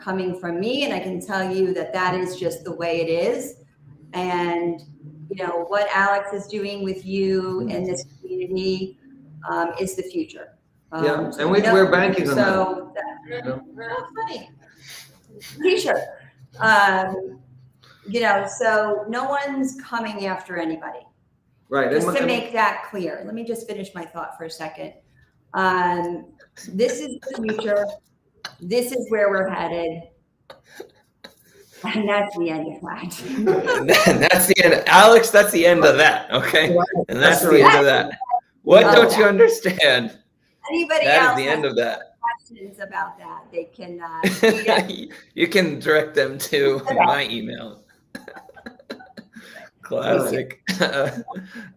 coming from me, and I can tell you that is just the way it is. And what Alex is doing with you in this community is the future. Yeah, and we're banking on that. Funny T-shirt. So no one's coming after anybody. Right. Just to make that clear, let me just finish my thought for a second. This is the future. This is where we're headed. And that's the end of that. That's the end. Alex, that's the end of that. Okay. And that's the end of that. What don't you understand? Anybody that else is the end of that. Questions about that, they can you can direct them to my email. Classic.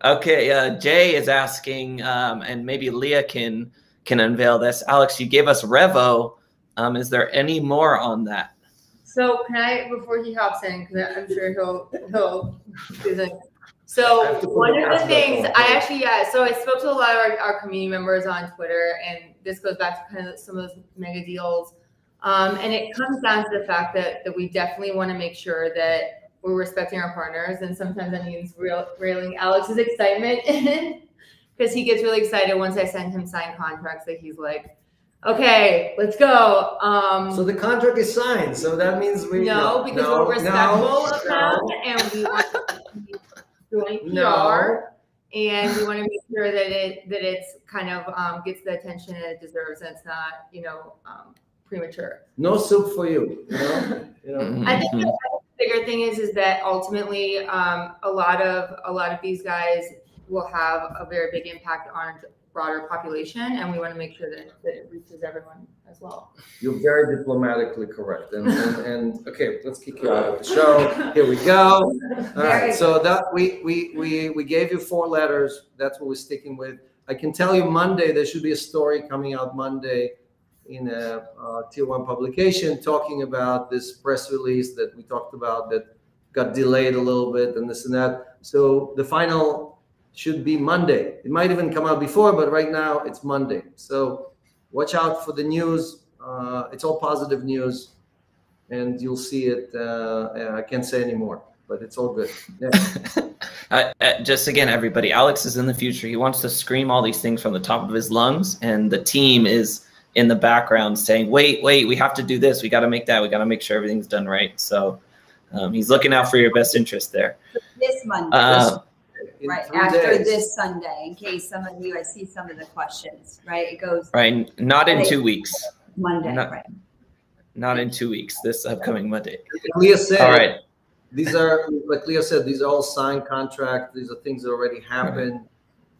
Okay, Jay is asking, and maybe Leah can unveil this. Alex, you gave us Revo. Is there any more on that? So can I, before he hops in, because I'm sure he'll do the. So one of the things so I spoke to a lot of our community members on Twitter, and this goes back to kind of some of those mega deals. And it comes down to the fact that we definitely want to make sure that we're respecting our partners. And sometimes that means railing Alex's excitement because he gets really excited once I send him signed contracts that he's like, okay, let's go. So the contract is signed. So that means we're respectful of them, and we want to be doing PR, and we want to make sure that it's kind of gets the attention it deserves, and it's not premature. No soup for you. I think the bigger thing is that ultimately a lot of these guys will have a very big impact on broader population, and we want to make sure that it reaches everyone as well. You're very diplomatically correct. And okay, let's kick you out of the show. Here we go. All right. So that we gave you 4 letters. That's what we're sticking with. I can tell you Monday there should be a story coming out Monday in a tier 1 publication talking about this press release that we talked about that got delayed a little bit and this and that. So the final should be Monday. It might even come out before, but right now it's Monday. So watch out for the news. It's all positive news, and you'll see it. I can't say anymore, but it's all good. Yeah. Just again, everybody, Alex is in the future. He wants to scream all these things from the top of his lungs, and the team is in the background saying, wait, we have to do this. We got to make that. We got to make sure everything's done right. So he's looking out for your best interest there. This Monday. Right after days. This Sunday, in case some of you, I see some of the questions, right? It goes right, not in 2 weeks. Monday, right? Not in 2 weeks. This upcoming Monday. Leah said, all right. These are, like Leah said, these are all signed contracts. These are things that already happened. Right.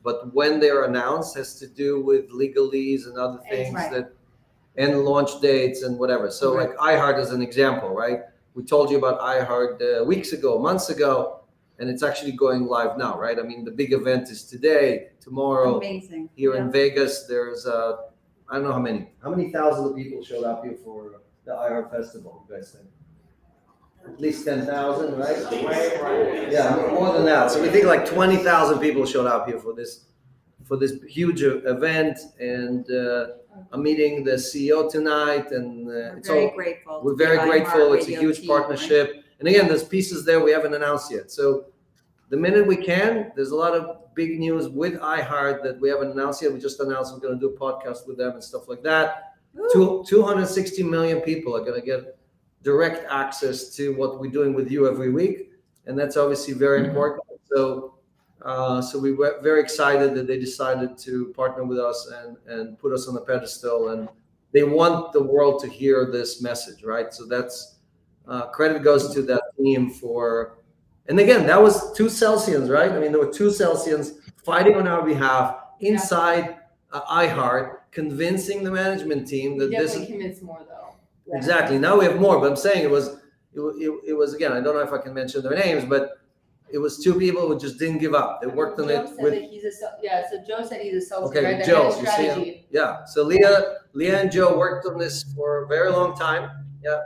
But when they're announced, has to do with legalese and other things and launch dates and whatever. So like iHeart is an example, right? We told you about iHeart weeks ago, months ago. And it's actually going live now, right? I mean, the big event is today, tomorrow. Amazing. Here in Vegas, there's I don't know how many thousands of people showed up here for the iHeart Festival, you guys think? At least 10,000, right? Yeah, more than that. So we think like 20,000 people showed up here for this huge event, and I'm meeting the CEO tonight, and we're very grateful. It's a huge partnership. Right? And again, there's pieces there we haven't announced yet. So the minute we can, there's a lot of big news with iHeart that we haven't announced yet. We just announced we're going to do a podcast with them and stuff like that. 260 million people are going to get direct access to what we're doing with you every week. And that's obviously very important. So So we were very excited that they decided to partner with us and put us on a pedestal. And they want the world to hear this message, right? So that's credit goes to that team for. And again, that was 2 Celsians, right? I mean, there were 2 Celsians fighting on our behalf inside iHeart, convincing the management team that this is convince more though. exactly. Now we have more, but I'm saying it was again. I don't know if I can mention their names, but it was 2 people who just didn't give up. They worked on Joe it said with. that he's a so Joe said he's a sales Okay, guy that Joe, had a you see him? strategy. Yeah. So Leah and Joe worked on this for a very long time. Yeah.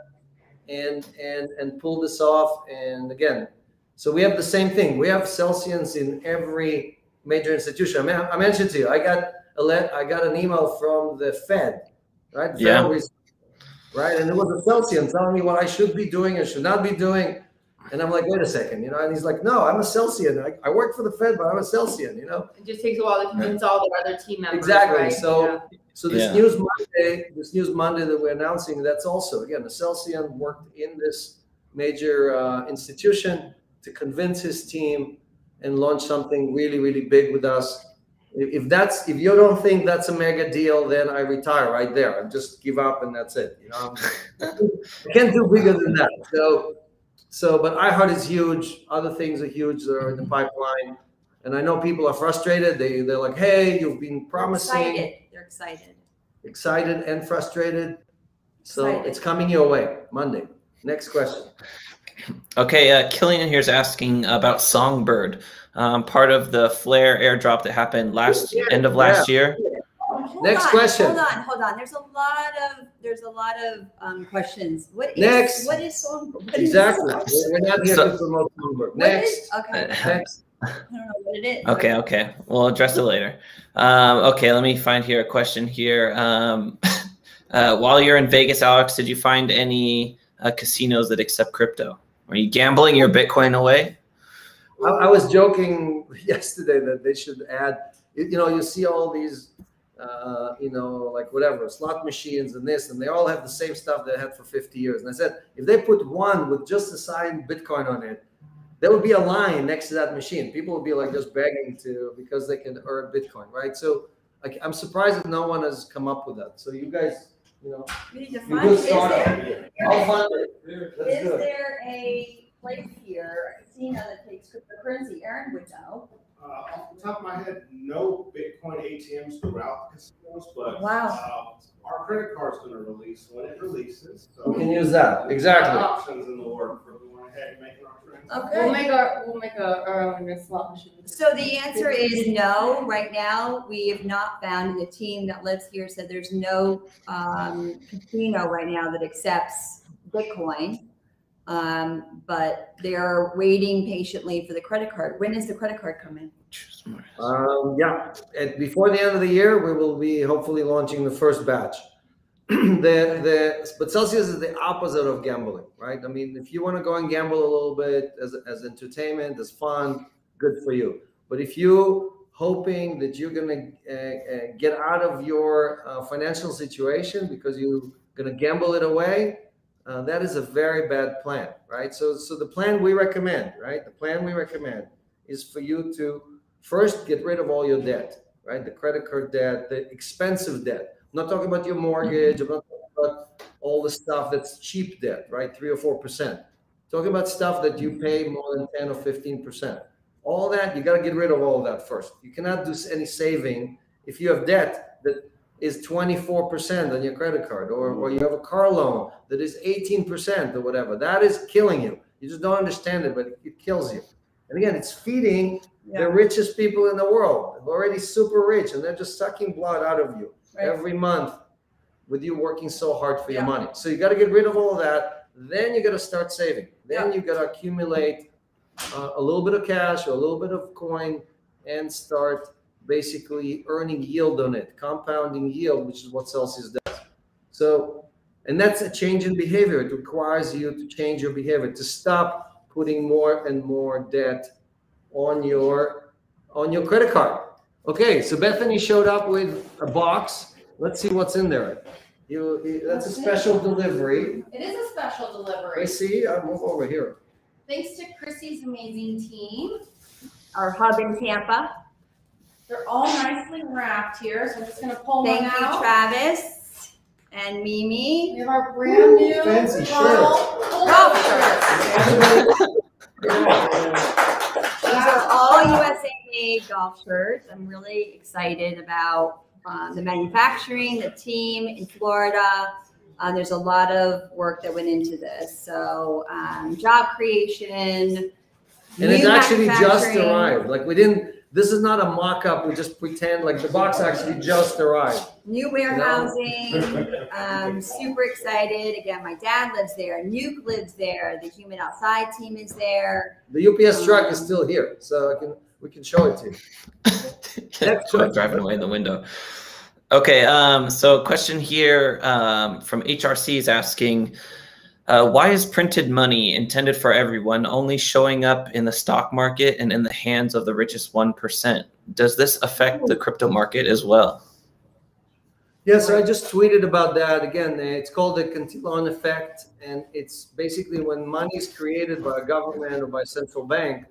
And pulled this off. And again, so we have the same thing. We have Celsians in every major institution. I mean, I mentioned to you, I got an email from the Fed, right? Yeah. Right. And it was a Celsian telling me what I should be doing and should not be doing. And I'm like, wait a second, and he's like, no, I'm a Celsian. I work for the Fed, but I'm a Celsian, It just takes a while to convince all the other team members. Exactly. Right? So this News Monday that we're announcing, that's also, again, a Celsian worked in this major institution to convince his team and launch something really, really big with us. If you don't think that's a mega deal, then I retire right there. I just give up and that's it. I can't do bigger than that. But iHeart is huge. Other things are huge. They're in the pipeline. And I know people are frustrated. They're like, hey, you've been promising. They're excited. Excited and frustrated. So Excited. it's coming your way Monday. Next question. Okay, Killian here is asking about Songbird, part of the Flare airdrop that happened end of last year. Next question. Hold on. There's a lot of questions. What is Songbird? Exactly. We're not here to promote Songbird. Next. Next. I don't know what it is. Okay. We'll address it later. Okay, let me find here a question here. While you're in Vegas, Alex, did you find any casinos that accept crypto? Are you gambling your Bitcoin away? I was joking yesterday that they should add, you see all these, like whatever, slot machines and this, and they all have the same stuff they had for 50 years. And I said, if they put one with just a signed Bitcoin on it, there would be a line next to that machine. People would be like just begging because they can earn Bitcoin, right? So I'm surprised that no one has come up with that. So you guys, We need to you find good it. starter. I'll find it. Is there a place here, a casino that takes cryptocurrency? Aaron would know. Off the top of my head, no Bitcoin ATMs throughout the casinos, but Wow. Our credit card's going to release when it releases. So We can use that. Exactly. Options in the work for going ahead and making our transactions. Okay. We'll make our own slot machine. So the answer is no. Right now, we have not found the team that lives here said there's no casino right now that accepts Bitcoin. But they're waiting patiently for the credit card. When is the credit card coming? And before the end of the year, we will be hopefully launching the first batch. But Celsius is the opposite of gambling, right? I mean, if you want to go and gamble a little bit as entertainment, as fun, good for you. But if you hoping that you're going to get out of your financial situation because you're going to gamble it away, that is a very bad plan, right? So the plan we recommend, right? The plan we recommend is for you to first get rid of all your debt, right? The credit card debt, the expensive debt. I'm not talking about your mortgage. I'm not talking about all the stuff that's cheap debt, right? 3 or 4%. Talking about stuff that you pay more than 10 or 15%. All that, you got to get rid of all of that first. You cannot do any saving if you have debt that is 24% on your credit card, or you have a car loan that is 18% or whatever. That is killing you. You just don't understand it, but it kills you. And again, it's feeding the richest people in the world. They're already super rich, and they're just sucking blood out of you every month with you working so hard for your money. So you got to get rid of all of that. Then you got to start saving. Then you got to accumulate a little bit of cash or a little bit of coin and start basically earning yield on it, compounding yield, which is what Celsius does. So, and that's a change in behavior. It requires you to change your behavior, to stop putting more and more debt on your credit card. Okay, so Bethany showed up with a box. Let's see what's in there. That's a special delivery. It is a special delivery. I see. I'll move over here. Thanks to Krissy's amazing team. our hub in Tampa. They're all nicely wrapped here, so I'm just gonna pull Thank one you, out. Travis and Mimi. We have our brand new fancy golf shirts. These are all USA made golf shirts. I'm really excited about the manufacturing, the team in Florida. There's a lot of work that went into this. So job creation. And it actually just manufacturing. arrived. Like we didn't, this is not a mock-up. We just pretend like the box actually just arrived. New warehousing. Super excited. Again, my dad lives there. Nuke lives there. The Human Outside team is there. The UPS truck is still here, so we can show it to you. Next I'm driving away in the window. Okay, so a question here from HRC is asking, why is printed money intended for everyone only showing up in the stock market and in the hands of the richest 1%? Does this affect the crypto market as well? Yeah, so I just tweeted about that. Again, it's called the Cantillon effect, and it's basically when money is created by a government or by a central bank,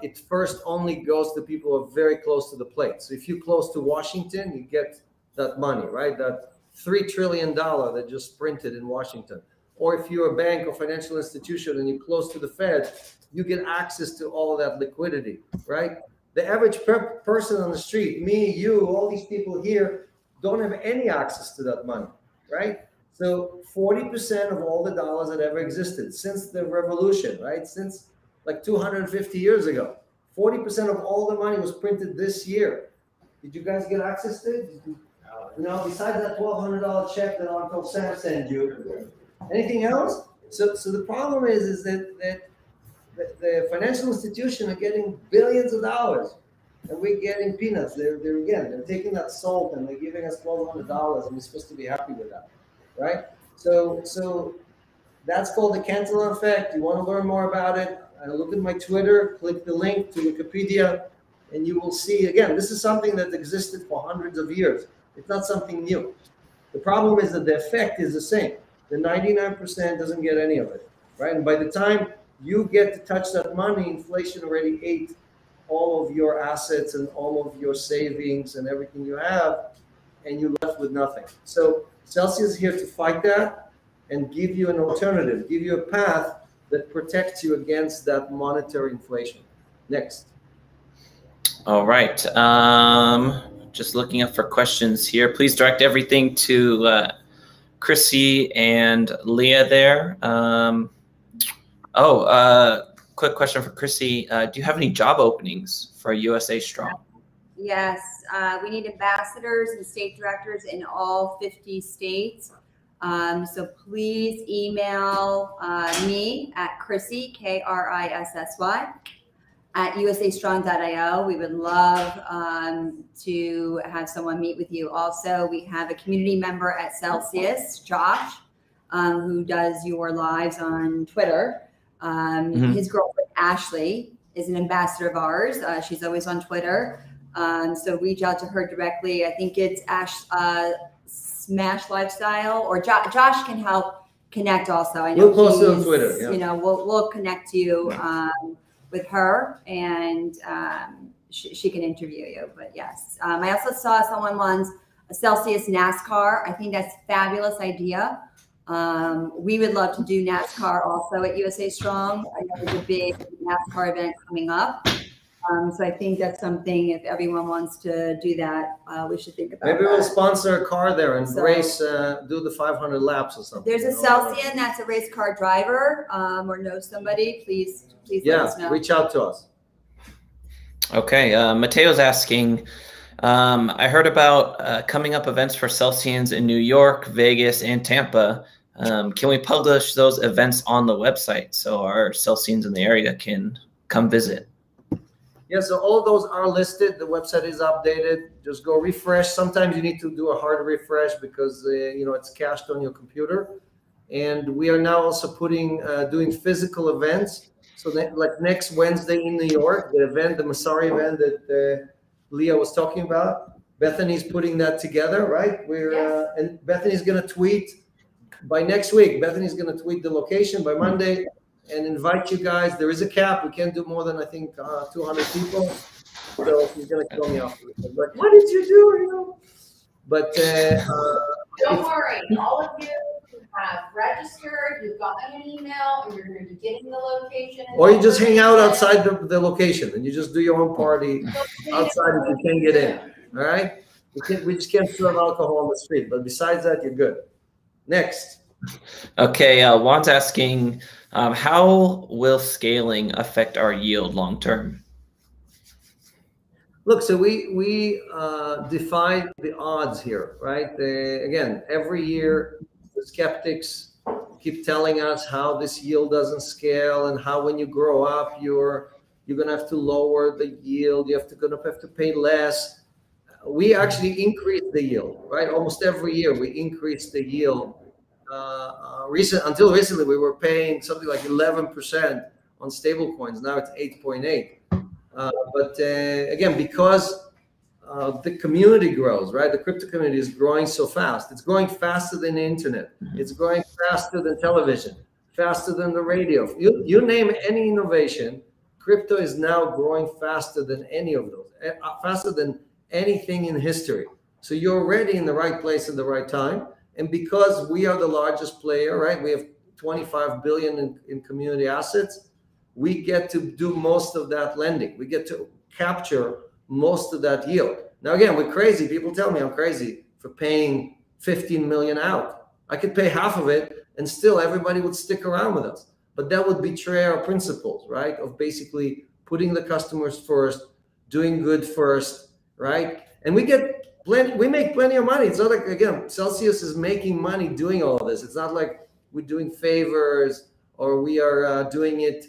it first only goes to people who are very close to the plate. So if you're close to Washington, you get that money, right? That $3 trillion that just printed in Washington. Or if you're a bank or financial institution and you're close to the Fed, you get access to all of that liquidity, right? The average person on the street, me, you, all these people here, don't have any access to that money, right? So 40% of all the dollars that ever existed since the revolution, right? Since like 250 years ago, 40% of all the money was printed this year. Did you guys get access to it? You know, besides that $1,200 check that Uncle Sam sent you, anything else? So the problem is that the financial institution are getting billions of dollars, and we're getting peanuts. They're taking that salt and they're giving us $1,200, and we're supposed to be happy with that, right? So that's called the Cantillon effect. You want to learn more about it? Look at my Twitter. Click the link to Wikipedia, and you will see. Again, this is something that existed for hundreds of years. It's not something new. The problem is that the effect is the same. The 99% doesn't get any of it, right? And by the time you get to touch that money, inflation already ate all of your assets and all of your savings and everything you have, and you're left with nothing. So Celsius is here to fight that and give you an alternative, give you a path that protects you against that monetary inflation. Next. All right. Just looking up for questions here. Please direct everything to Krissy and Leah there. Quick question for Krissy. Do you have any job openings for USA Strong? Yes, we need ambassadors and state directors in all 50 states. So please email me at Krissy, Krissy, at usastrong.io. We would love to have someone meet with you. Also, we have a community member at Celsius, Josh, who does your lives on Twitter. His girlfriend, Ashley, is an ambassador of ours. She's always on Twitter. So reach out to her directly. I think it's Smash Lifestyle, or Josh can help connect also. I know we'll post it on Twitter. Yeah. You know, we'll connect you with her, and she can interview you. But yes, I also saw someone wants a Celsius NASCAR. I think that's a fabulous idea. We would love to do NASCAR also at USA Strong. I know there's a big NASCAR event coming up. So I think that's something, if everyone wants to do that, we should think about. Maybe we'll sponsor a car there and race, do the 500 laps or something. There's a Celsian that's a race car driver, or knows somebody. Please let us know. Reach out to us. Okay, Mateo's asking, I heard about coming up events for Celsians in New York, Vegas, and Tampa. Can we publish those events on the website so our Celsians in the area can come visit? Yeah, so all of those are listed. The website is updated. Just go refresh. Sometimes you need to do a hard refresh because it's cached on your computer. And we are now also doing physical events. So like next Wednesday in New York, the Masari event that Leah was talking about, Bethany's putting that together, right? And Bethany's going to tweet by next week. Bethany's going to tweet the location by Monday. and invite you guys. There is a cap. We can't do more than, I think, 200 people. So he's going to kill me afterwards. But what did you do? You know? But don't worry, all of you have registered, you've gotten an email, and you're going to be getting the location. Or you just hang out outside the location and you just do your own party outside if you can't get in. All right? We just can't serve alcohol on the street. But besides that, you're good. Next. Okay, Juan's asking, how will scaling affect our yield long term? Look, so we define the odds here, right? Again, every year the skeptics keep telling us how this yield doesn't scale and how when you grow up you're gonna have to lower the yield. You're gonna have to pay less. We actually increase the yield, right? Almost every year we increase the yield. Until recently, we were paying something like 11% on stable coins. Now it's 8.8. But again, because the community grows, right? The crypto community is growing so fast. It's growing faster than the internet. It's growing faster than television, faster than the radio. You name any innovation, crypto is now growing faster than any of those, faster than anything in history. So you're already in the right place at the right time. And because we are the largest player, right? We have 25 billion in community assets. We get to do most of that lending. We get to capture most of that yield. Now, again, we're crazy. People tell me I'm crazy for paying 15 million out. I could pay half of it and still everybody would stick around with us. But that would betray our principles, right? Of basically putting the customers first, doing good first, right? And we make plenty of money. It's not like, again, Celsius is making money doing all of this. It's not like we're doing favors or we are doing it,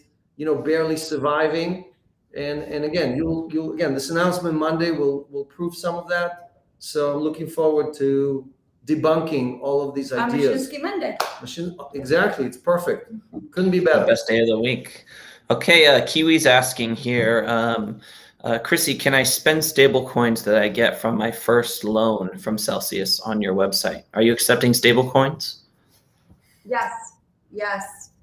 barely surviving. And again, again, this announcement Monday will prove some of that. So I'm looking forward to debunking all of these ideas. Monday. Exactly, it's perfect. Couldn't be better. Best day of the week. Okay, Kiwi's asking here, Krissy, can I spend stable coins that I get from my first loan from Celsius on your website? Are you accepting stable coins? Yes.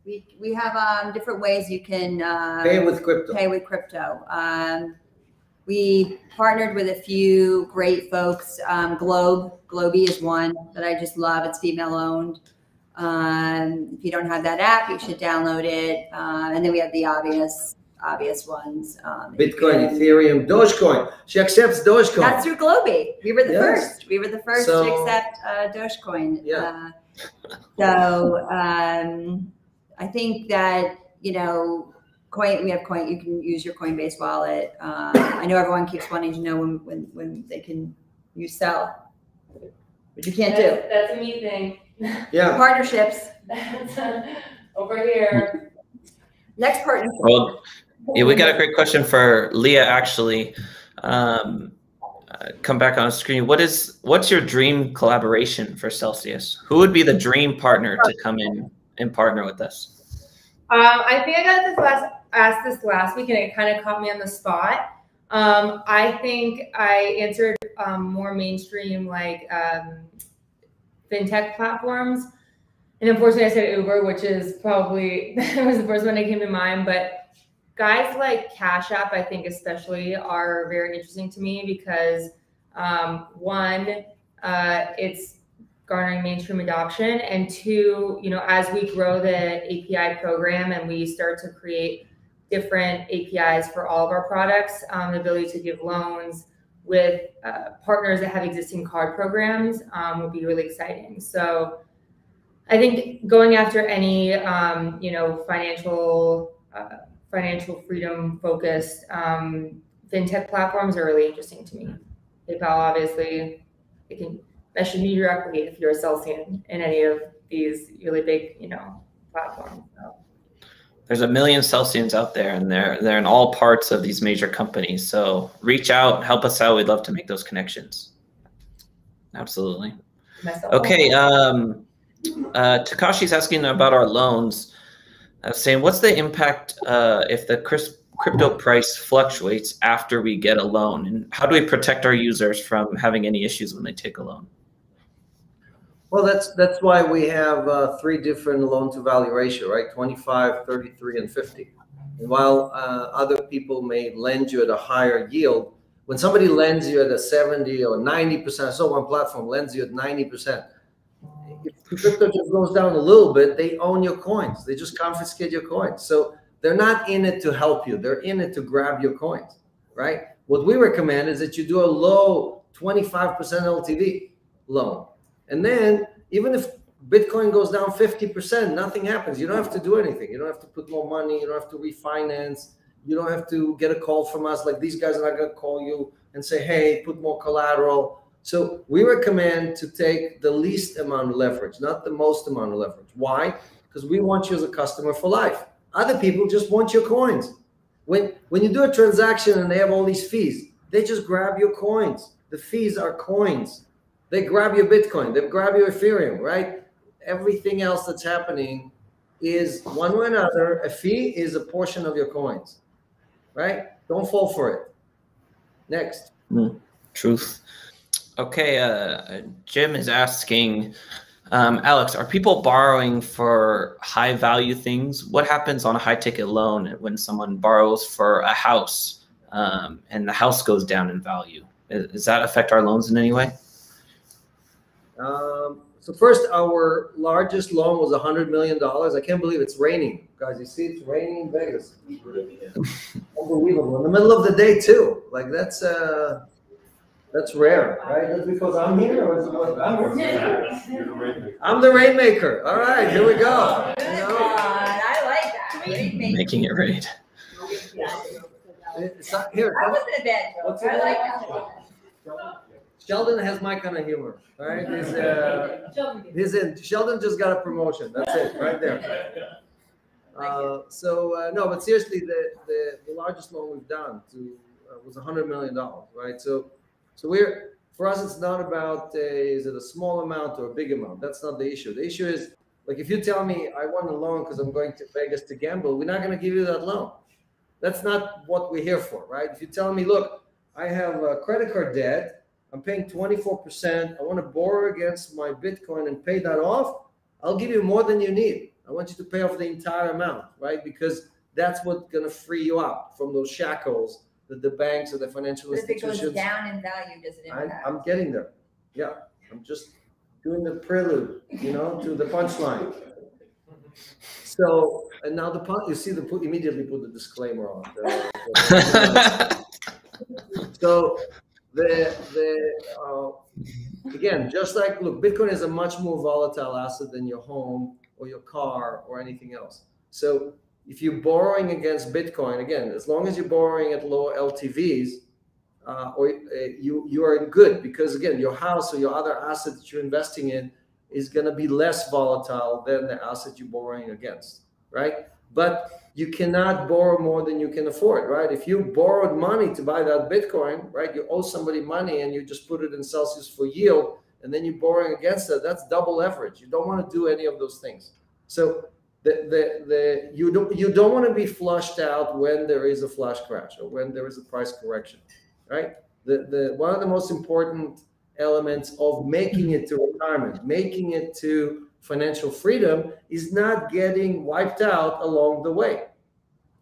We have different ways you can pay with crypto. We partnered with a few great folks. Globy is one that I just love. It's female owned. If you don't have that app, you should download it. And then we have the obvious ones. Bitcoin, Ethereum, Dogecoin. She accepts Dogecoin. That's through Globy. We were the first. We were the first to accept Dogecoin. Yeah. I think that, we have Coin. You can use your Coinbase wallet. I know everyone keeps wanting to know when they can use Cell, but you can't do. That's a me thing. Yeah. Partnerships. Over here. Next partnership. Well, yeah, we got a great question for Leah, actually. Come back on the screen. What's your dream collaboration for Celsius? Who would be the dream partner to come in and partner with us? I think I got asked this last week and it kind of caught me on the spot. I think I answered more mainstream like fintech platforms. And unfortunately I said Uber, which is probably was the first one that came to mind. But guys like Cash App, I think especially, are very interesting to me because one, it's garnering mainstream adoption, and two, as we grow the API program and we start to create different APIs for all of our products, the ability to give loans with partners that have existing card programs would be really exciting. So I think going after any financial freedom focused fintech platforms are really interesting to me. PayPal, obviously, it can message me directly if you're a Celsian in any of these really big, platforms. So. There's a million Celsians out there, and they're in all parts of these major companies. So reach out, help us out. We'd love to make those connections. Absolutely. Okay. Takashi's asking about our loans, saying, what's the impact if the crypto price fluctuates after we get a loan? And how do we protect our users from having any issues when they take a loan? Well, that's why we have 3 different loan to value ratio, right? 25, 33, and 50. And while other people may lend you at a higher yield, when somebody lends you at a 70 or 90%, so one platform lends you at 90%, if crypto just goes down a little bit, they own your coins. They just confiscate your coins. So they're not in it to help you. They're in it to grab your coins, right? What we recommend is that you do a low 25% LTV loan. And then even if Bitcoin goes down 50%, nothing happens. You don't have to do anything. You don't have to put more money. You don't have to refinance. You don't have to get a call from us. Like, these guys are not going to call you and say, hey, put more collateral. So we recommend to take the least amount of leverage, not the most amount of leverage. Why? Because we want you as a customer for life. Other people just want your coins. When you do a transaction and they have all these fees, they just grab your coins. The fees are coins. They grab your Bitcoin. They grab your Ethereum, right? Everything else that's happening is, one way or another, a fee is a portion of your coins, right? Don't fall for it. Next. Truth. Okay, Jim is asking, Alex, are people borrowing for high value things? What happens on a high ticket loan when someone borrows for a house and the house goes down in value? Does that affect our loans in any way? So first, our largest loan was $100 million. I can't believe it's raining. Guys, you see it's raining in Vegas. Unbelievable. In the middle of the day too. Like, that's rare, right? That's because I'm here, or is it because I'm here? I'm the rainmaker. All right, here we go. Good God, I like that. Rainmaker. Making it rain. It's not here. That wasn't a bad joke. I like that. Sheldon has my kind of humor, right? He's in. Sheldon just got a promotion. That's it, right there. No, but seriously, the largest loan we've done was $100 million, right? So for us, it's not about is it a small amount or a big amount. That's not the issue. The issue is, like, if you tell me I want a loan because I'm going to Vegas to gamble, we're not going to give you that loan. That's not what we're here for, right? If you tell me, look, I have a credit card debt, I'm paying 24%, I want to borrow against my Bitcoin and pay that off, I'll give you more than you need. I want you to pay off the entire amount, right? Because that's what's going to free you up from those shackles that the banks or the financial institutions. If it goes down in value, does it impact? I'm getting there. Yeah, I'm just doing the prelude, to the punchline. So, and now you see immediately put the disclaimer on. So again, just like, look, Bitcoin is a much more volatile asset than your home or your car or anything else. So if you're borrowing against Bitcoin, again, as long as you're borrowing at low LTVs, you are good, because again, your house or your other asset that you're investing in is going to be less volatile than the asset you're borrowing against, right? But you cannot borrow more than you can afford, right? If you borrowed money to buy that Bitcoin, right, you owe somebody money and you just put it in Celsius for yield, and then you're borrowing against it, that's double leverage. You don't want to do any of those things. So you don't want to be flushed out when there is a flash crash or when there is a price correction, right? One of the most important elements of making it to retirement, making it to financial freedom, is not getting wiped out along the way.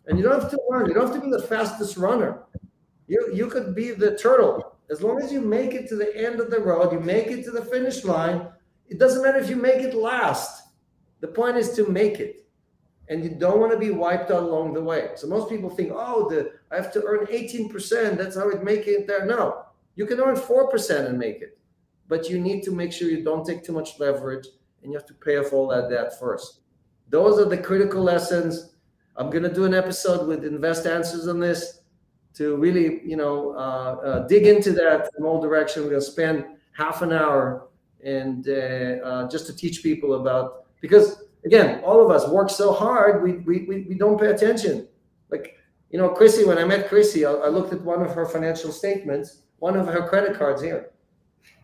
And you don't have to run. You don't have to be the fastest runner. You could be the turtle. As long as you make it to the end of the road, you make it to the finish line, it doesn't matter if you make it last. The point is to make it. And you don't want to be wiped out along the way. So most people think, I have to earn 18%. That's how I make it there. No, you can earn 4% and make it. But you need to make sure you don't take too much leverage, and you have to pay off all that debt first. Those are the critical lessons. I'm going to do an episode with Invest Answers on this to really, dig into that in all direction. We're going to spend half an hour and just to teach people about, because again, all of us work so hard, we don't pay attention. Like, Krissy, when I met Krissy, I looked at one of her financial statements, one of her credit cards here.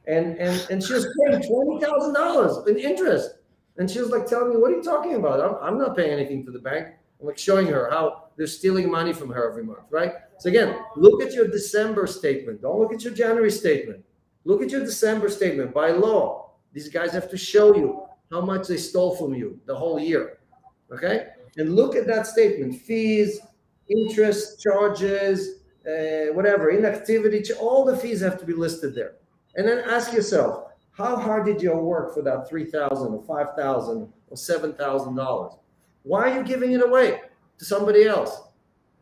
And she was paying $20,000 in interest. And she was like telling me, what are you talking about? I'm not paying anything to the bank. I'm like showing her how they're stealing money from her every month, right? So again, look at your December statement. Don't look at your January statement. Look at your December statement. By law, These guys have to show you how much they stole from you the whole year. Okay? And look at that statement: fees, interest, charges, whatever, inactivity, all the fees have to be listed there. And then ask yourself, how hard did you work for that $3,000 or $5,000 or $7,000? Why are you giving it away to somebody else?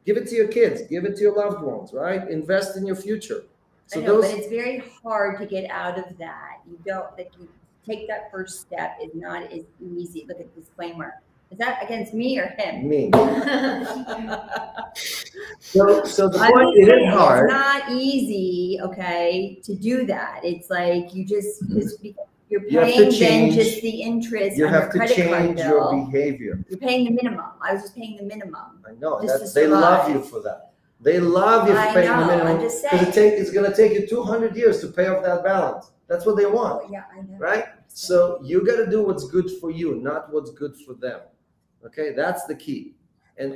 Give it to your kids, give it to your loved ones, right? Invest in your future. So I know, but it's very hard to get out of that. You don't, like, you take that first step is not as easy. Look at the disclaimer. Is that against me or him? Me. So the point, it is hard. It's not easy, okay, to do that. It's like you just, you're paying then just the interest You on have your to credit card change bill. your behavior. You're paying the minimum. I was just paying the minimum. I know. Just to They love survive. you for that. They love you for I paying know, the minimum I'm just because it's going to take you 200 years to pay off that balance. That's what they want, Oh, yeah, I know. right? So you got to do what's good for you, not what's good for them. Okay, that's the key. And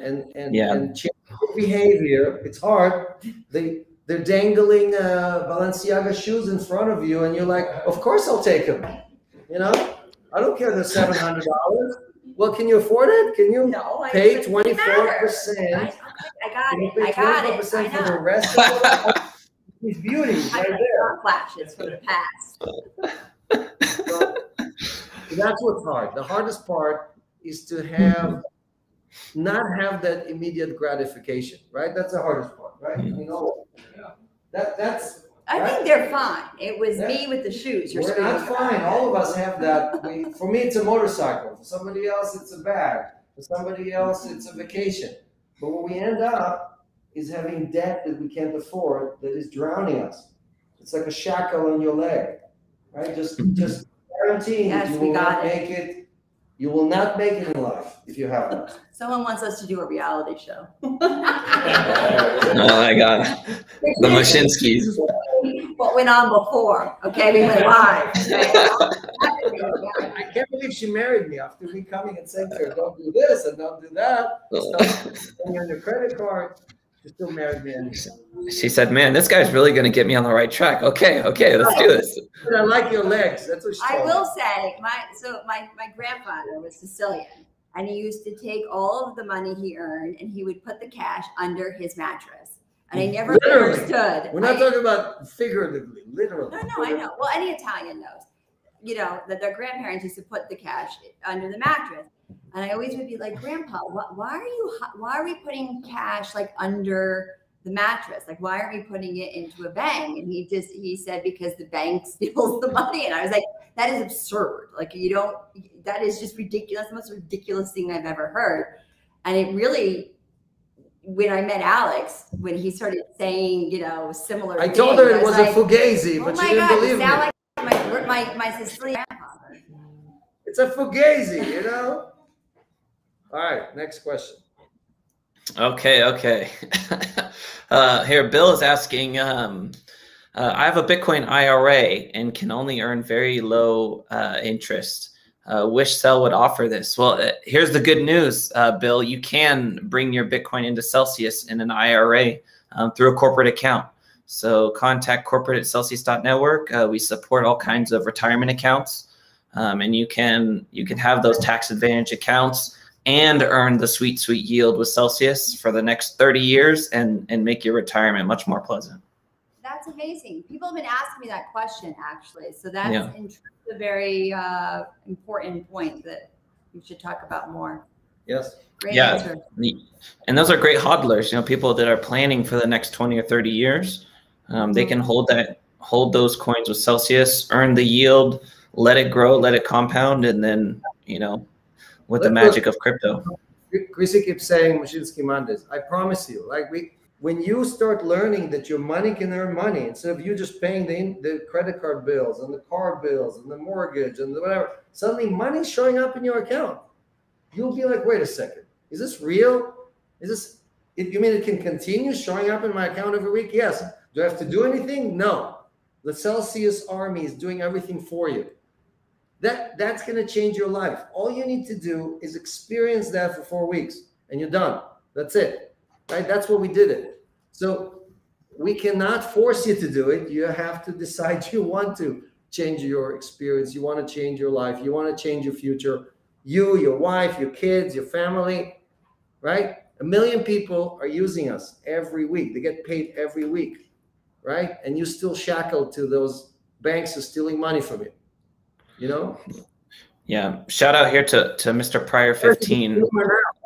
change your behavior. It's hard. They're dangling Balenciaga shoes in front of you, and you're like, of course I'll take them. You know, I don't care. They're $700. Well, can you afford it? Can you pay 24%? I got it. For the rest of these beauties right there. Flashes from the past. So that's what's hard. The hardest part is to not have that immediate gratification, right? That's the hardest part, right? You know, that's. I think they're fine. It was me with the shoes. We're not fine. All of us have that. For me, it's a motorcycle. For somebody else, it's a bag. For somebody else, it's a vacation. But what we end up is having debt that we can't afford that is drowning us. It's like a shackle on your leg, right? Just guaranteeing that you will not make it. You will not make it in life if you have that. Someone wants us to do a reality show. Oh my God. The Mashinskis. What went on before? Okay, we went live. I can't believe she married me after me coming and saying to her, don't do this and don't do that. Stop spending on your credit card. She still married me anyway. She said, man, this guy's really going to get me on the right track. Okay, let's do this. I like your legs. That's what she told me. I will say, my grandfather was Sicilian, and he used to take all of the money he earned and he would put the cash under his mattress. And I never understood. We're not talking about figuratively, literally. No, I know. Well, any Italian knows, you know, that their grandparents used to put the cash under the mattress. And I always would be like, Grandpa, why are we putting cash like under the mattress? Like, why aren't we putting it into a bank? And he said, because the bank steals the money. And I was like, that is absurd. Like, that is just ridiculous. That's the most ridiculous thing I've ever heard. And it really, when I met Alex, when he started saying, you know, similar I things, told her it was like, a fugazi, but she didn't believe me. Like my Sicilian grandfather. It's a fugazi, you know? All right, next question. Okay. Here, Bill is asking, I have a Bitcoin IRA and can only earn very low interest. Wish Cell would offer this. Well, here's the good news, Bill. You can bring your Bitcoin into Celsius in an IRA through a corporate account. So contact corporate@celsius.network. We support all kinds of retirement accounts, and you can have those tax advantage accounts and earn the sweet yield with Celsius for the next 30 years and make your retirement much more pleasant. That's amazing. People have been asking me that question, actually. So that's a very important point that we should talk about more. Yes. Great answer. And those are great hodlers. You know, people that are planning for the next 20 or 30 years. They can hold those coins with Celsius, earn the yield, let it grow, let it compound, and then, you know, with the magic of crypto. Krissy keeps saying, Mashinsky Mondays, I promise you, like when you start learning that your money can earn money, instead of you just paying the credit card bills and the car bills and the mortgage and the whatever, suddenly money's showing up in your account. You'll be like, wait a second, is this real? You mean it can continue showing up in my account every week? Yes. Do I have to do anything? No. The Celsius army is doing everything for you. That's going to change your life. All you need to do is experience that for 4 weeks and you're done. That's it. Right? That's what we did it. So we cannot force you to do it. You have to decide you want to. change your experience. You want to change your life. You want to change your future. You, your wife, your kids, your family, right? 1 million people are using us every week. They get paid every week, right? And you still shackled to those banks who are stealing money from you, you know? Yeah. Shout out here to Mr. Pryor 15.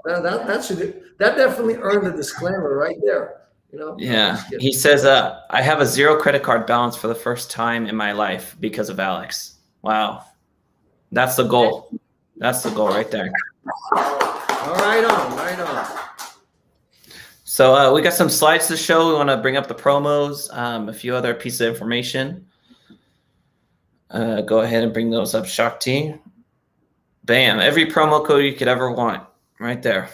That definitely earned a disclaimer right there. You know? Yeah. He says, I have a 0 credit card balance for the first time in my life because of Alex. Wow. That's the goal. That's the goal right there. All right on, right on. So we got some slides to show. We want to bring up the promos, a few other pieces of information. Go ahead and bring those up, Shakti. Bam, every promo code you could ever want right there.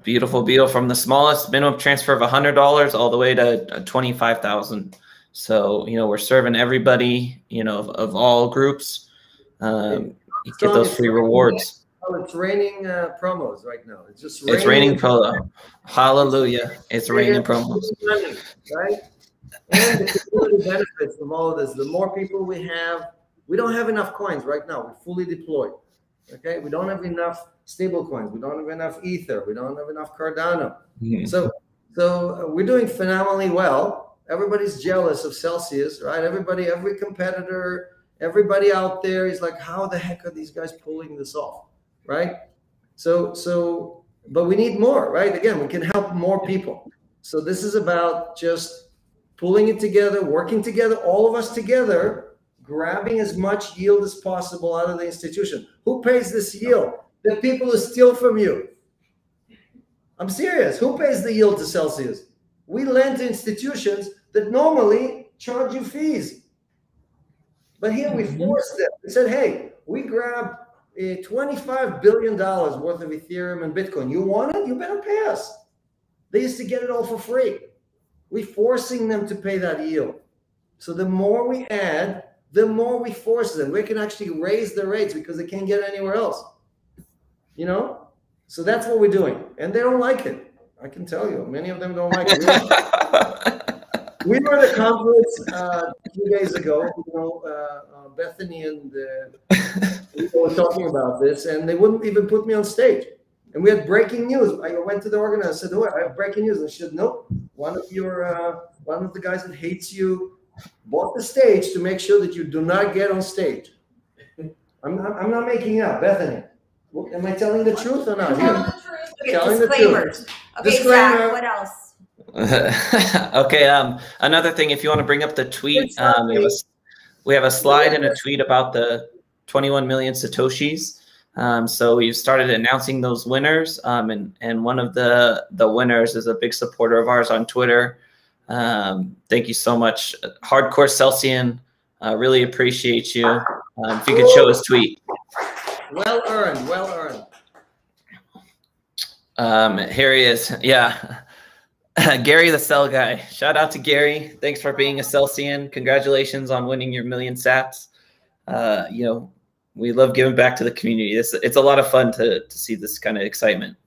Beautiful, beautiful. From the smallest minimum transfer of $100 all the way to 25,000. So, you know, we're serving everybody, you know, of all groups. You get those free rewards. Oh, it's raining promos right now. It's just raining. It's raining promo. Hallelujah. It's raining promos. Right? And the community benefits from all of this. The more people we have, we don't have enough coins right now. We're fully deployed. Okay, we don't have enough stable coins. We don't have enough Ether. We don't have enough Cardano. Mm-hmm. So we're doing phenomenally well. Everybody's jealous of Celsius, right? Everybody, every competitor, everybody out there is like, how the heck are these guys pulling this off, right? So, but we need more, right? Again, we can help more people. So this is about just pulling it together, working together, all of us together, grabbing as much yield as possible out of the institution. Who pays this yield? The people who steal from you. I'm serious. Who pays the yield to Celsius? We lend to institutions that normally charge you fees. But here we forced them. We said, hey, we grabbed $25 billion worth of Ethereum and Bitcoin. You want it? You better pay us. They used to get it all for free. We're forcing them to pay that yield. So the more we add, the more we force them. We can actually raise the rates because they can't get anywhere else. You know? So that's what we're doing. And they don't like it. I can tell you. Many of them don't like it. We were at a conference a few days ago. You know, Bethany and people were talking about this, and they wouldn't even put me on stage. And we had breaking news. I went to the organizer and said, oh, I have breaking news. And she said, nope. One of the guys that hates you bought the stage to make sure that you do not get on stage. I'm not making it up, Bethany. Am I telling the truth or not? Telling the truth. Okay, Disclaimer. Zach, what else? Okay. Another thing, if you want to bring up the tweet, we have a slide and a tweet about the 21 million Satoshis. So we've started announcing those winners. And one of the winners is a big supporter of ours on Twitter. Thank you so much. Hardcore Celsian, really appreciate you. If you could show his tweet. Well earned, well earned. Here he is. Yeah. Gary the Cell Guy. Shout out to Gary. Thanks for being a Celsian. Congratulations on winning your 1 million sats. You know, we love giving back to the community. It's a lot of fun to see this kind of excitement.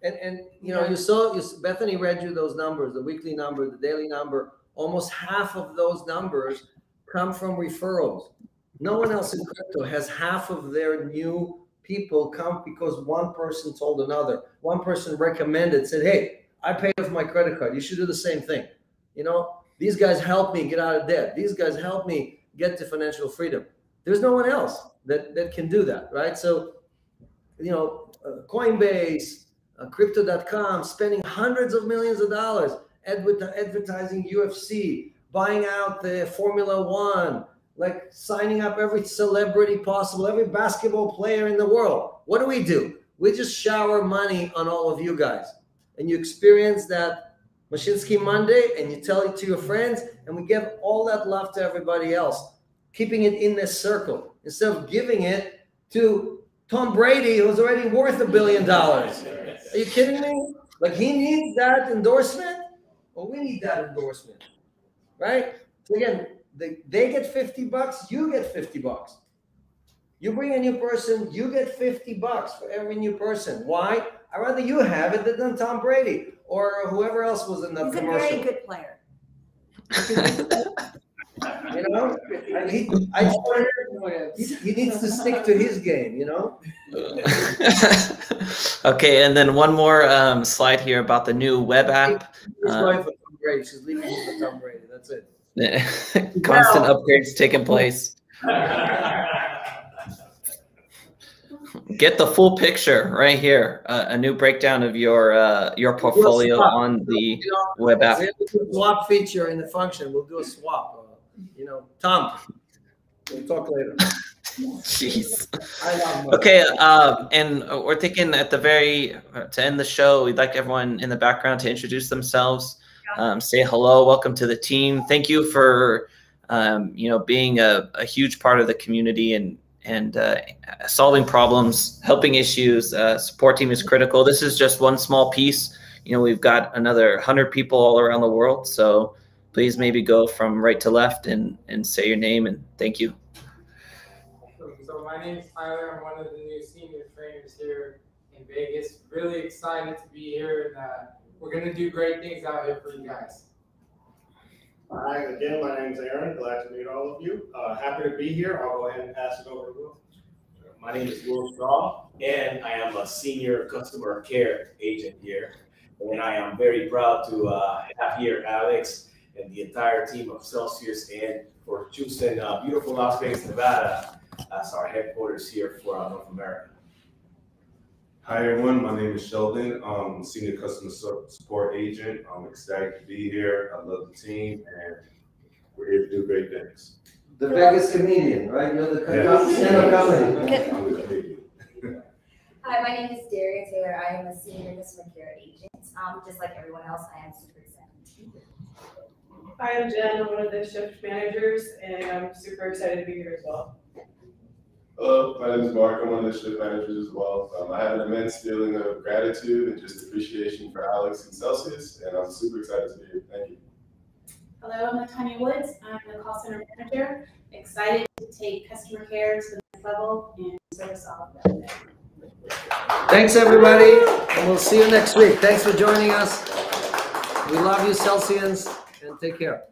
And you know, you saw Bethany read you those numbers, the weekly number, the daily number. Almost half of those numbers come from referrals. No one else in crypto has half of their new people come because one person told another. One person recommended, said, hey, I paid off my credit card. You should do the same thing. You know, these guys helped me get out of debt. These guys helped me get to financial freedom. There's no one else that can do that, right? So, you know, Coinbase, Crypto.com, spending hundreds of millions of dollars advertising UFC, buying out the Formula One, like signing up every celebrity possible, every basketball player in the world. What do? We just shower money on all of you guys. And you experience that Mashinsky Monday, and you tell it to your friends, and we give all that love to everybody else, keeping it in this circle instead of giving it to Tom Brady, who's already worth $1 billion. Are you kidding me? Like, he needs that endorsement? Well, we need that endorsement, right? So again, they get $50, you get $50. You bring a new person, you get $50 for every new person. Why? I'd rather you have it than Tom Brady or whoever else was in that commercial. He's a very good player. You know, and he needs to stick to his game, you know? Okay, and then one more slide here about the new web app. His wife was Tom Brady. She's leaving him for Tom Brady. That's it. Constant upgrades taking place. Get the full picture right here. A new breakdown of your portfolio on the web app. We have a swap feature in the function. We'll do a swap. You know, Tom. We'll talk later. Jeez. I love him. Okay, and we're thinking at the to end the show, we'd like everyone in the background to introduce themselves, say hello, welcome to the team. Thank you for being a huge part of the community and solving problems, helping issues. Support team is critical. This is just one small piece. We've got another 100 people all around the world. So please maybe go from right to left and say your name and thank you. So my name is Tyler. I'm one of the new senior trainers here in Vegas. Really excited to be here, and we're going to do great things out here for you guys. Hi, again, my name is Aaron. Glad to meet all of you. Happy to be here. I'll go ahead and pass it over to Will. My name is Will Straw, and I am a senior customer care agent here. And I am very proud to have here Alex and the entire team of Celsius, and for choosing beautiful Las Vegas, Nevada as our headquarters here for North America. Hi everyone, my name is Sheldon. I'm a senior customer support agent. I'm ecstatic to be here. I love the team, and we're here to do great things. The Vegas comedian, right? You're the stand-up comedy. I'm the comedian. Hi, my name is Daria Taylor. I am a senior customer care agent. Just like everyone else, I am super excited to be here. Hi, I'm Jen. I'm one of the shift managers, and I'm super excited to be here as well. Hello, my name is Mark. I'm one of the shift managers as well. I have an immense feeling of gratitude and just appreciation for Alex and Celsius, and I'm super excited to be here. Thank you. Hello, I'm Tanya Woods. I'm the call center manager. Excited to take customer care to the next level and service all of them. Thanks, everybody, and we'll see you next week. Thanks for joining us. We love you, Celsians, and take care.